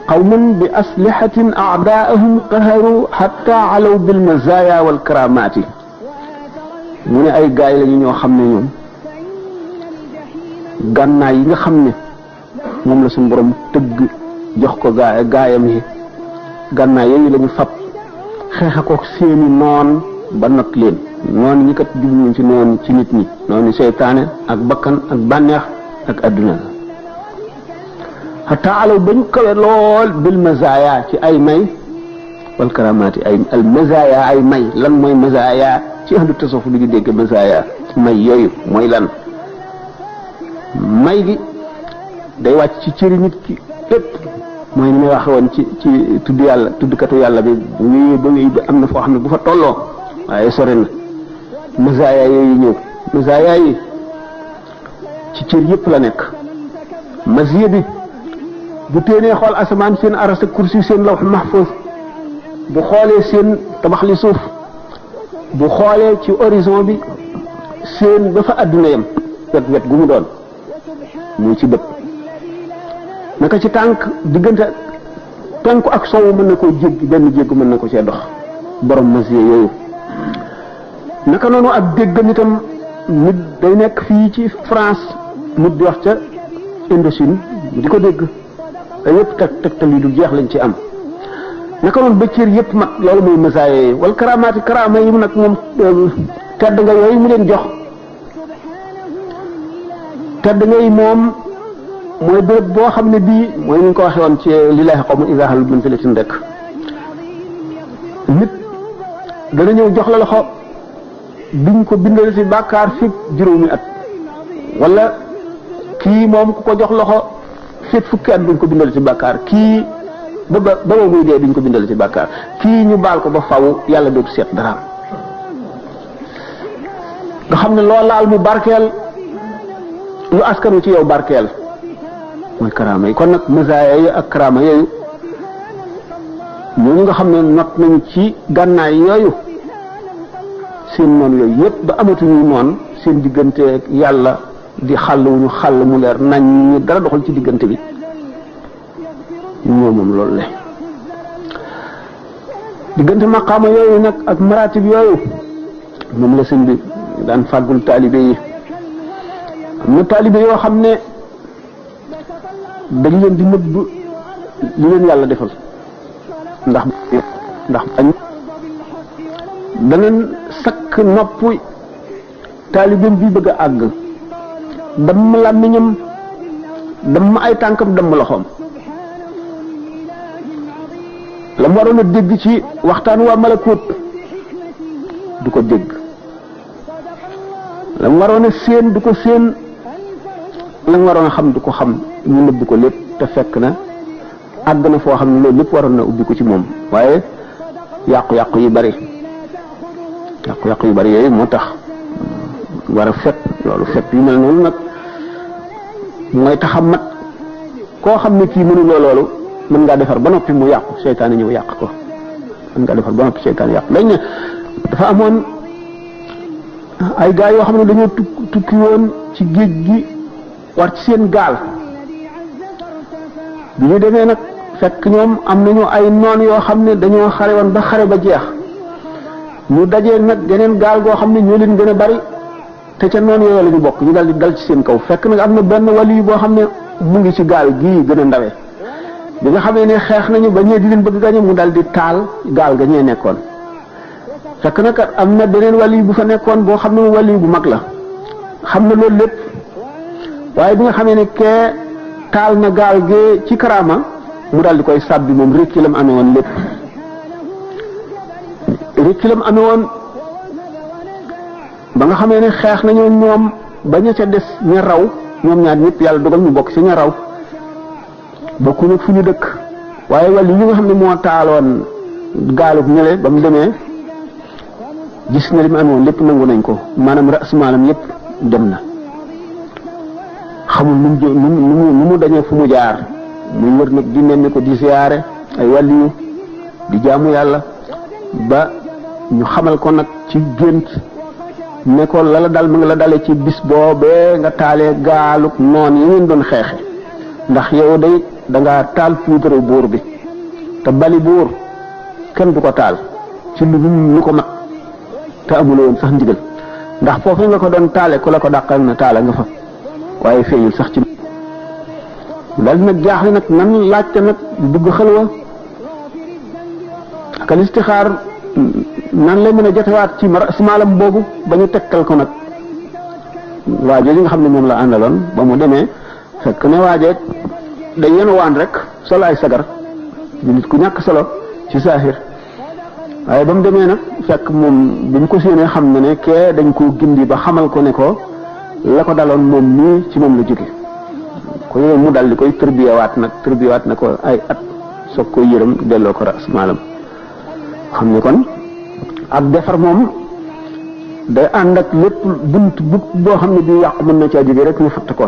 qawmun bi aslihatin a'daa'ahum qaharu hatta alaw bil mazaaya wal karamaati mu ne ay gaay lañu ñoo xam ne ñoom gànnaay yi nga xam ne moom la suñu borom tëgg jox ko gaayam yi gànnaay yooyu la ñu fab xeexa ko seeni noon ba not leen noonu ñi kat jubluñ ci noonu ci nit ñi noonu seytaane ak bakkan ak bànneex ak adduna xataa alaw ba ñu kawe lool bil mazaya ci ay may wal karamaati ay al mazaya ay may lan mooy mazaya ci ahlu tasawuf li ñu dégg mazaya may yooyu mooy lan may gi day wàcc ci cëri nit ki lépp mooy ni may waxe woon ci tudd yàlla tuddkatu yàlla bi ba am na foo xam ne bu fa tolloo waaye sori na masaaya yooyu ñëw masaaya yi ci cër yëpp la nekk masiya bi bu téenee xool asamaan seen aras ak kursi seen lawh mahfuz bu xoolee seen tabax li suuf bu xoolee ci horizon bi seen ba fa àdduna yam wet gu mu doon muy ci bët naka ci tànk diggante penku ak soowu mën na koo jéggi benn jéggu mën na ko cee dox borom masiya yooyu naka noonu ak déggam itam nit day nekk fii ci France nit di wax ca Indochine di ko dégg te yëpp tegtal yi du jeex lañ ci am naka noonu ba cër yëpp mat loolu mooy masaaya yi wala karaama yi mu nag moom tedd nga yooyu mu leen jox tedd nga yi moom mooy béréb boo xam ne bii mooy ni ñu ko waxee woon ci lillaahi qawmun izaa haluu bi manzilatin rek nit dana ñëw jox la loxo duñ ko bindal ci bàkkaar fi juróomi at wala kii moom ku ko jox loxo féet fukki at duñ ko bindal ci bàkkaar kii ba muy dee duñ ko bindal ci bàkkaar kii ñu baal ko ba faw yàlla dootu seet daraam nga xam ne loo laal mu barkeel lu askanu ci yow barkeel mooy karaama yi kon nag masaaya yi ak karaama yooyu ñooñu nga xam ne not nañu ci gànnaay yooyu seen noon yooyu yëpp ba amatuñu noon seen diggante yàlla di xàll wu ñu xàll mu leer nañ ñu dara doxal ci diggante bi ñoo moom loolu le diggante maqaama yooyu nag ak maratib yooyu moom la sëñ bi daan fàggul taalibe yi am na taalibe yoo xam ne dañ leen di nëbb li leen yàlla defal ndax bañ danañ sakk nopp taalibeem bi bëgg a àgg damm làmmiñam damm ay tànkam damm loxoom la mu waroon a dégg ci waxtaan waa malakut du ko dégg la mu waroon a séen du ko séen la mu waroon a xam du ko xam ñu nëbb ko lépp te fekk na àgg na foo xam ne loolu lépp waroon na ubbi ko ci moom waaye yàqu-yàqu yu bari yooyu moo tax war a fet loolu fet yu mel noonu nag mooy tax a mat koo xam ne kii mënuloo loolu mën ngaa defar ba noppi mu yàqu seytaane ñëw yàq ko mën ngaa defar ba noppi seytaane yàq dañ ne dafa amoon ay gaa yoo xam ne dañoo tukki woon ci géej gi war ci seen gaal bi ñu demee nag fekk ñoom am nañu ay noon yoo xam ne dañoo xare woon ba xare ba jeex ñu dajee nag geneen gaal goo xam ne ñoo leen gën a bari te ca noon yooyu la ñu bokk ñu dal di dal ci seen kaw fekk nag am na benn wali boo xam ne mu ngi ci gaal gii gën a ndawe bi nga xamee ne xeex nañu ba ñee di leen bëgg gañe mu dal di taal gaal ga ñee nekkoon fekk nag am na beneen wali bu fa nekkoon boo xam ne wali bu mag la xam na loolu lépp waaye bi nga xamee ne kee taal na gaal gee ci karaama mu dal di koy sàbbi moom rékki lam amee woon lépp rékki lam amee woon ba nga xamee ne xeex nañu ñoom ba ña ca des ña raw ñoom ñaar ñëpp yàlla dogal ñu bokk ci ña raw bokkuñu fu ñu dëkk waaye wàllu yi nga xam ne moo taaloon gaalub ñële ba mu demee gis na li mu amoon lépp nangu nañ ko maanaam rasmaalam yëpp dem na xamul nu mu dañee fu mu jaar muy wër nag di nemmi ko di siyaare ay wàlliyu di jaamu yàlla ba ñu xamal ko nag ci gént ne ko la dal mu ngi la dale ci bis boobee nga taalee gaalub noon yi ngeen doon xeexe ndax yow day dangaa taal puudaru buur bi te bali buur kenn du ko taal ci lu ko mat te amuloo woon sax ndigal ndax foofu nga ko doon taale ku la ko dàqal na taala nga fa waaye feeñul sax ci dal nag jaaxle nag nan laajte nag dugg xalwa ak listixaar nan lay mën a jotewaat ci maalam boobu ba ñu tekkal ko nag waajo li nga xam ne moom la àndaloon ba mu demee fekk ne waajeet day yenu waan rek solo ay sagar di nit ku ñàkk solo ci saahir waaye ba mu demee nag fekk moom bi mu ko séenee xam ne ne kee dañ koo gindi ba xamal ko ne ko la ko daloon moom nii ci moom la jóge ko yooyu mu dal di koy tërbiyawaat na ko ay at soog koy yërëm delloo ko ras maalam xam ne kon ak defar moom day ànd ak lépp bunt boo xam ne bi yàqu mën na caa jóge rek ñu fatt ko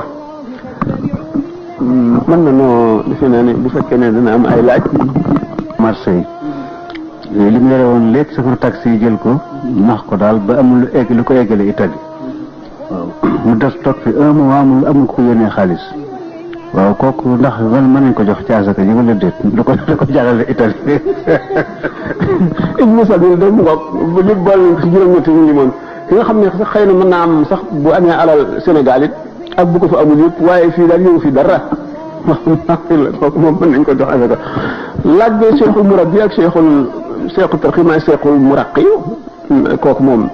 mën na noo defe naa ne bu fekkee ne dana am ay laaj. Marseille li mu yore woon léegi safar taxi yi jël ko nax ko daal ba amul lu ko eggale Italie waaw mu des toog fi un mois amul ko yónnee xaalis waaw kooku ndax mën nañ ko jox ci asaka ji wala déet da ko jàllale Italie. Ibnu Sabil de mu ngoog ba nit boole nañ ci juróom-ñetti ñu limoon ki nga xam ne sax xëy na mën naa am sax bu amee alal Sénégal it ak bu ko fa amul yëpp waaye fii daal ñëw fi dara kooku moom mën nañ ko jox asaka. laaj bi cheikhul murabbi ak cheikhul tarqi maay cheikhul muraqi kooku moom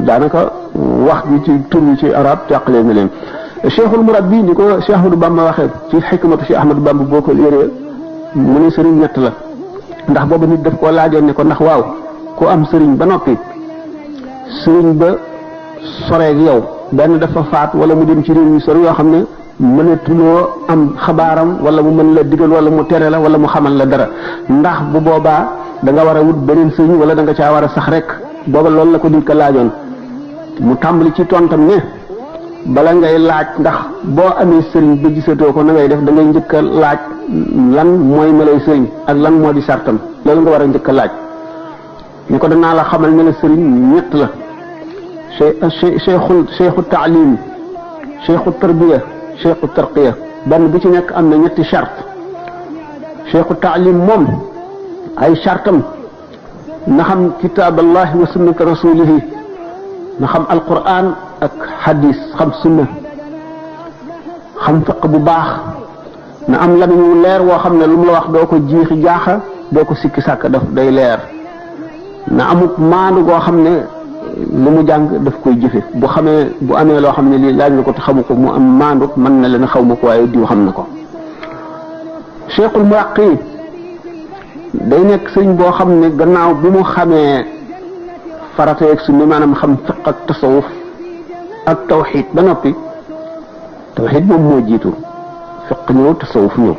daanaka wax ji ci tur yi ci arab teqalee na leen. cheikhul murabbi ni ko Cheikh Ahmadou Bamba waxee ci xikmatu Cheikh Ahmadou Bamba boo ko yëree mu ne sëriñ ñett la ndax booba nit daf koo laajoon ne ko ndax waaw ku am sëriñ ba noppi sëriñ ba soreeg yow benn dafa faat wala mu dem ci réew yu sori yoo xam ne mënatuloo am xabaaram wala mu mën la digal wala mu tere la wala mu xamal la dara ndax bu boobaa da nga war a wut beneen sëriñ wala da nga caa war a sax rek booba loolu la ko nit ka laajoon mu tàmbali ci tontam ne bala ngay laaj ndax boo amee sëriñ ba gisatoo ko na ngay def da ngay njëkk a laaj lan mooy melay sëriñ ak lan moo di sartam loolu nga war a njëkk a laaj ni ko danaa la xamal ne la sëriñ ñett la cheikhu taalim cheikhu tarbiya cheikhu tarqiya benn bu ci nekk am na ñetti charte cheikhu taalim moom ay chartam na xam kitaaballahi wa sunnata rasulihi na xam alquran ak hadis xam sunna xam fiq bu baax na am lamiñ wu leer woo xam ne lu mu la wax doo ko jiixi jaaxa doo ko sikki sàkk daf day leer na amut maandu goo xam ne lu mu jàng daf koy jëfe bu amee loo xam ne lii laaj na ko te xamu ko mu am maandu mën na leen xaw ma ko waaye diw xam na ko cheikhul muraqi day nekk sëñ boo xam ne gannaaw bi mu xamee farata ak sunna maanaam xam fiq ak tasawuf ak tawxid ba noppi tawxid moom moo jiitu fiq ñëw tasawuf ñëw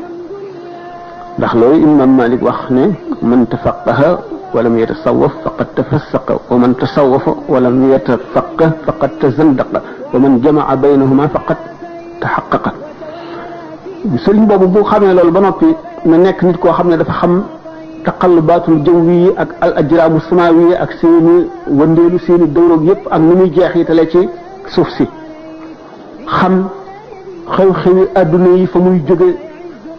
ndax loolu imam Malik wax ne man tafaqaha walam yatasawaf faqad tafassaqa wa man tasawafa walam yatafaqah faqad tazandaqa wa man jamaa baynahuma faqad taxaqaqa sëriñ boobu bu xamee loolu ba noppi na nekk nit koo xam ne dafa xam taqallubaatul jawwi ak al ajraamu samaawi ak seeni wëndeelu seeni dawroog yëpp ak ni muy jeexitale ci suuf si xam xew-xewi adduna yi fa muy jóge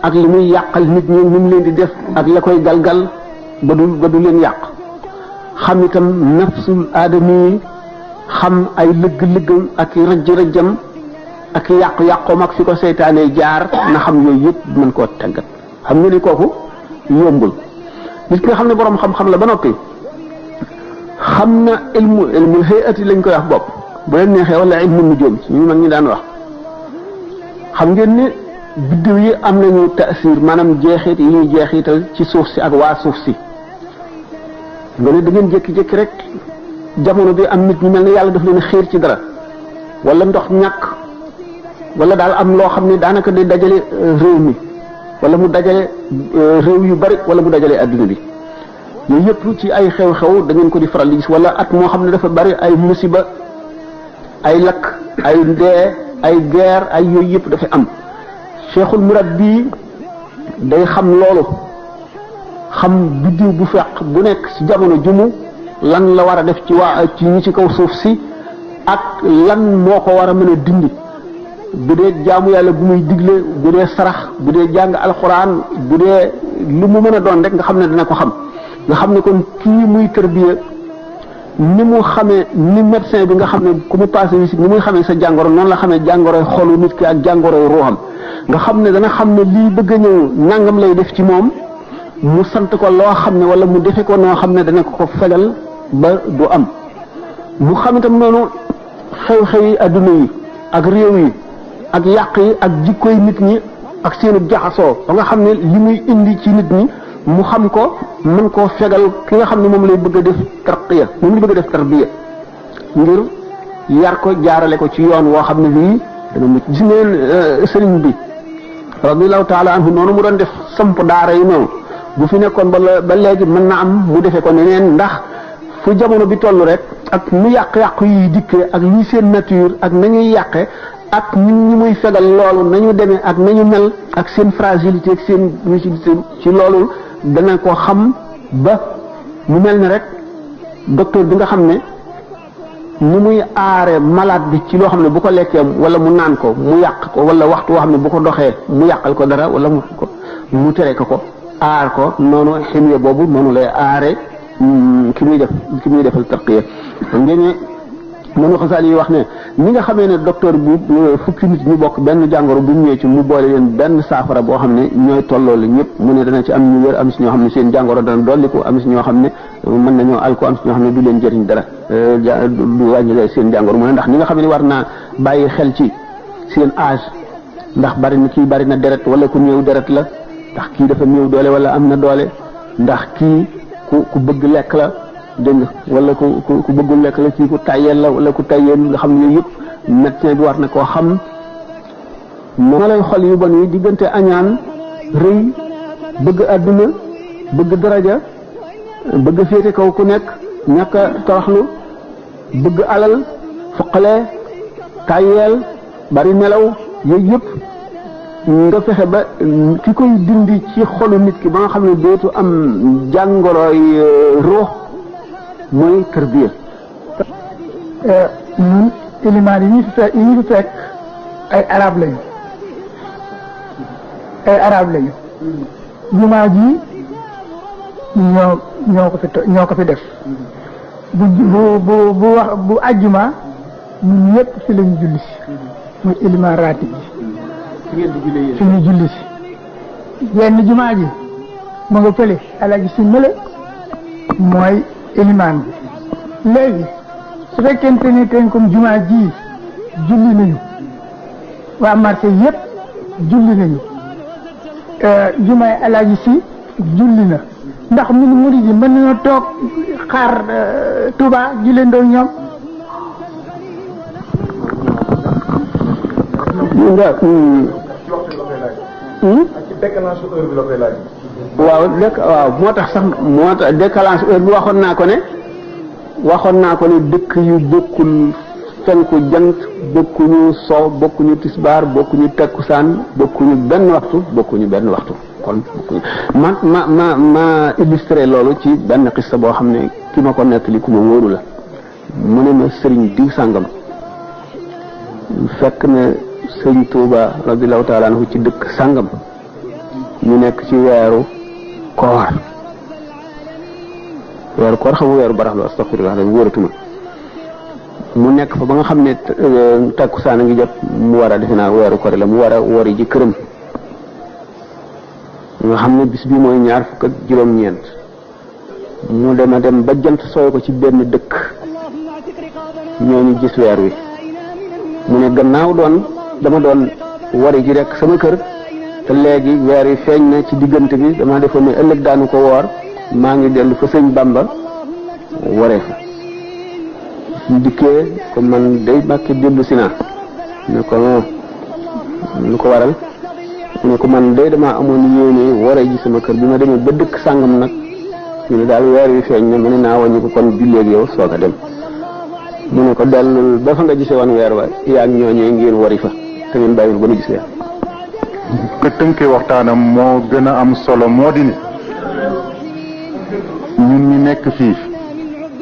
ak li muy yàqal nit ñi ni mu leen di def ak la koy galgal ba du leen yàq xam itam nafsul aadami yi xam ay lëgg-lëggam ak rëjj-rëjjam ak yàqu-yàqoom ak fi ko seytaane jaar na xam yooyu yëpp mën koo tàggat xam nga ni kooku yombul nit ki nga xam ne boroom xam-xam la ba noppi xam na ilmul hayati lañ koy wax bopp bu leen neexee wala ilmu nujum ñu mag ñi daan wax xam ngeen ne biddiw yi am nañu taasir maanaam jeexit yi ñuy jeexital ci suuf si ak waa suuf si nga ne da ngeen jékki-jékki rek jamono bi am nit ñu mel ne yàlla daf leen xiir ci dara wala ndox ñàkk wala daal am loo xam ne daanaka day dajale réew mi wala mu dajale réew yu bari wala mu dajale adduna bi yooyu yëpp ci ay xew-xew da ngeen ko di faral di gis wala at moo xam ne dafa bari ay musiba ay lakk ay ndee ay guerre ay yooyu yëpp dafay am cheikhul murabbi day xam loolu xam biddiw bu fekk bu nekk ci jamono jumu lan la war a def ci ñi ci kaw suuf si ak lan moo ko war a mën a dindi bu dee jaamu yàlla bu muy digle bu dee sarax bu dee jàng alxuraan bu dee lu mu mën a doon rek nga xam ne dana ko xam nga xam ne kon kii muy tërbiya ni mu xamee ni médecin bi nga xam ne ku mu passé visite ni muy xamee sa jàngoro noonu la xamee jàngoroy xolu nit ki ak jàngoroy ruuxam nga xam ne dana xam ne lii bëgg a ñëw nangam lay def ci moom mu sant ko loo xam ne wala mu defe ko noo xam ne dana ko fegal ba du am mu xam itam noonu xew-xew yi adduna yi ak réew yi ak yàq yi ak jikkoy nit ñi ak seenu jaxasoo ba nga xam ne li muy indi ci nit ñi mu xam ko mën koo fegal ki nga xam ne moom lay bëgg a def tarqiya moom lay bëgg a def tarbiya ngir yar ko jaarale ko ci yoon woo xam ne lii dana mucc gis ngeen sëriñ bi radiyallahu taala anhu noonu mu doon def samp daara yi noonu bu fi nekkoon ba léegi mën na am mu defee ko neneen ndax fu jamono bi toll rek ak nu yàq-yàqu yi dikkee ak lii seen nature ak nañuy yàqe ak ñun ñi muy fegal loolu nañu demee ak nañu mel ak seen fragilité ak seen rigidité ci loolu dana ko xam ba mu mel ne rek docteur bi nga xam ne ni muy aare malade bi ci loo xam ne bu ko lekkee wala mu naan ko mu yàq ko wala waxtu woo xam ne bu ko doxee mu yàqal ko dara wala mu tere ko aar ko noonu ximiya boobu noonu lay aare ki muy defal tarqiya ngeen ne mënu Xasaali yi wax ne ñi nga xamee ne docteur bu fukki nit ñu bokk benn jàngoro bu ñëwee ci mu boole leen benn saafara boo xam ne ñooy tolloo la ñëpp mu ne dana ci am ñu wér am si ñoo xam ne seen jàngoro dana dolliku am si ñoo xam ne mën nañoo alko am si ñoo xam ne du leen jëriñ dara du wàññi seen jàngoro mu ne ndax ñi nga xam ne war naa bàyyi xel ci seen âge ndax kii bari na deret wala ku néew deret la ndax kii dafa néew doole wala am na doole ndax kii ku bëgg lekk la dégg nga wala ku bëggul lekk la kii ku tayyeel la wala ku tayyeel nga xam ne yooyu yëpp médecin bi war na koo xam moo lay xol yu bon yi diggante añaan rëy bëgg àdduna bëgg daraja bëgg féete kaw ku nekk ñàkk a toroxlu bëgg alal foqale tayyeel bari nelaw yooyu yëpp nga fexe ba ki koy dindi ci xolu nit ki ba nga xam ne dootu am jàngoroy ruux mooy tarbiya. ñun ilimaan yi ñu fi fekk ay arab lañu jumaa ji ñoo ko fi def bu ajjuma ñun ñëpp fi lañu julli si muy ilimaan raatib ji fi ñu julli si yenn jumaa ji mu nga fële alaji si mële mooy ilimaan bi léegi su fekkente ni ten comme jumaa ji julli nañu waa marché yëpp julli nañu jumaay alaaji si julli na ndax ñun murid yi mën nañoo toog xaar Touba julli ndoo ñoom waaw moo tax décalage heure bi waxoon naa ko ne dëkk yu bokkul fenku jant bokkuñu sow bokkuñu tisbaar bokkuñu takkusaan bokkuñu benn waxtu kon ma illustré loolu ci benn xissa boo xam ne ki ma ko nettali ku ma wóoru la mu ne ma sëriñ diw sàngam fekk na sëriñ Tuuba radiyallahu taala anhu ci dëkk sàngam ñu nekk ci weeru koor xam nga weeru baraxlu astaghfirullah dañ wóoratuma mu nekk fa ba nga xam ne takkusaan a ngi jot mu war a defe naa weeru koor la mu war a wori ji këram nga xam ne bis bi mooy 26 mu dem ba jant sooy ko ci benn dëkk ñooñu gis weer wi mu ne gannaaw dama doon wari ji rek sama kër te léegi weer wi feeñ na ci diggante bi dama defoon ne ëllëg daanu ko woor maa ngi dellu fa sëñ Bamba waree fa su dikkee ko man day Mbàkke dellu si naa ne ko lu ko waral mu ne ko man day dama amoon yéene waree ji sama kër bi ma demee ba dëkk sàngam nag ñu ne daal weer wi feeñ na mu ne naa wàññi ko kon julleeg yow soog a dem mu ne ko dellul ba fa nga gisee woon weer wa yaa ngi ñooñee ngeen wari fa te ngeen bàyyiwul ba nu gis weer. nga tënkee waxtaanam moo gën a am solo moo di ne ñun ñi nekk fii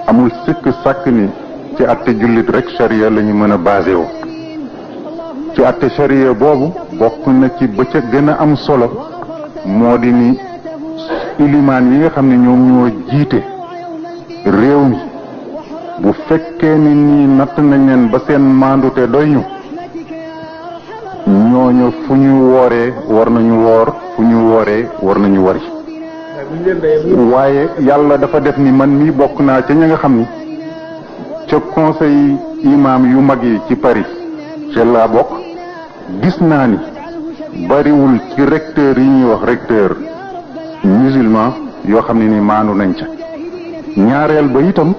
amul sikk sàkk ni ci atte jullit rek charia la ñu mën a basé wu ci atte charia boobu bokk na ci ba ca gën a am solo moo di ni ilimaan yi nga xam ne ñoom ñoo jiite réew mi bu fekkee ni nii natt nañ leen ba seen maandute doy ñu ñooñu fu ñu wooree war nañu woor fu ñu wooree war nañu wari waaye yàlla dafa def ni man mii bokk naa ca ña nga xam ni ca conseil imam yu mag yi ci Paris ca laa bokk gis naa ni bariwul ci recteur yi ñuy wax recteur musulman yoo xam ne ni maandu nañ ca ñaareel ba itam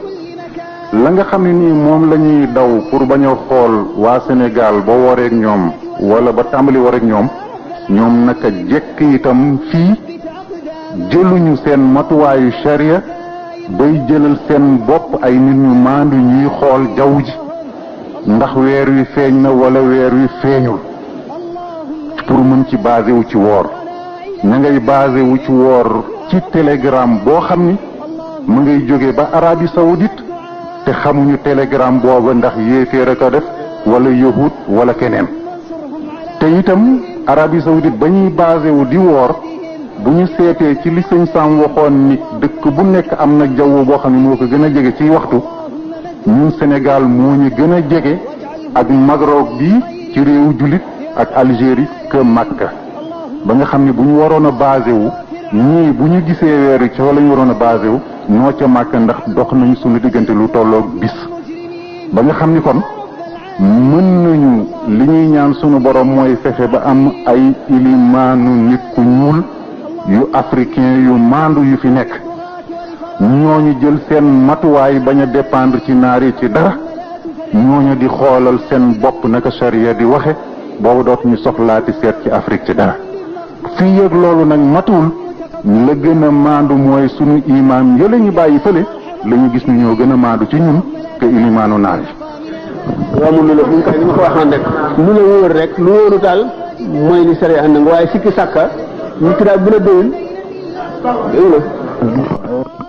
la nga xam ne nii moom la ñuy daw pour bañ a xool waa Sénégal ba wareeg ñoom wala ba tàmbali wareeg ñoom ñoom naka jekk itam fii jëluñu seen matuwaayu sharia bay jëlal seen bopp ay nit ñu maandu ñuy xool jaww ji ndax weer wi feeñ na wala weer wi feeñul pour mën ci basé wu ci woor na ngay basé wu ci woor ci télégramme boo xam ni mu ngay jóge ba Arabie Saoudite te xamuñu télégramme booba ndax yéeféer a ko def wala yahud wala keneen te itam Arabie Saoudite ba ñuy basé wu di woor bu ñu seetee ci li sëñ Sam waxoon ni dëkk bu nekk am na jaww boo xam ne moo ko gën a jege ci waxtu ñun Sénégal moo ñu gën a jege ak Maroc bi ci réewu jullit ak Algérie que Makka ba nga xam ne bu ñu waroon a basé wu ñii bu ñu gisee weeru ci la ñu waroon a basé wu ñoo ca Makka ndax dox nañu suñu diggante lu tolloog bis ba nga xam ni kon mën nañu li ñuy ñaan sunu borom mooy fexe ba am ay ilimaanu nit ku ñuul yu africain yu maandu yu fi nekk ñooñu jël seen matuwaay bañ a dépendre ci naar yi ci dara ñooñu di xoolal seen bopp naka charia di waxe boobu dootuñu soxlaati seet ci Afrique ci dara fii yëg loolu nag matuwul la gën a maandu mooy sunu imaam yële ñu bàyyi fële la ñu gis ni ñoo gën a maandu ci ñun te ilimaanu naar yi waaw mu lu la bu ñu koy ni ma ko waxoon rek lu la wóor rek lu wóoru daal mooy li sare ànd nga waaye sikki sàkka ñu tudaab bu la doyul dégg nga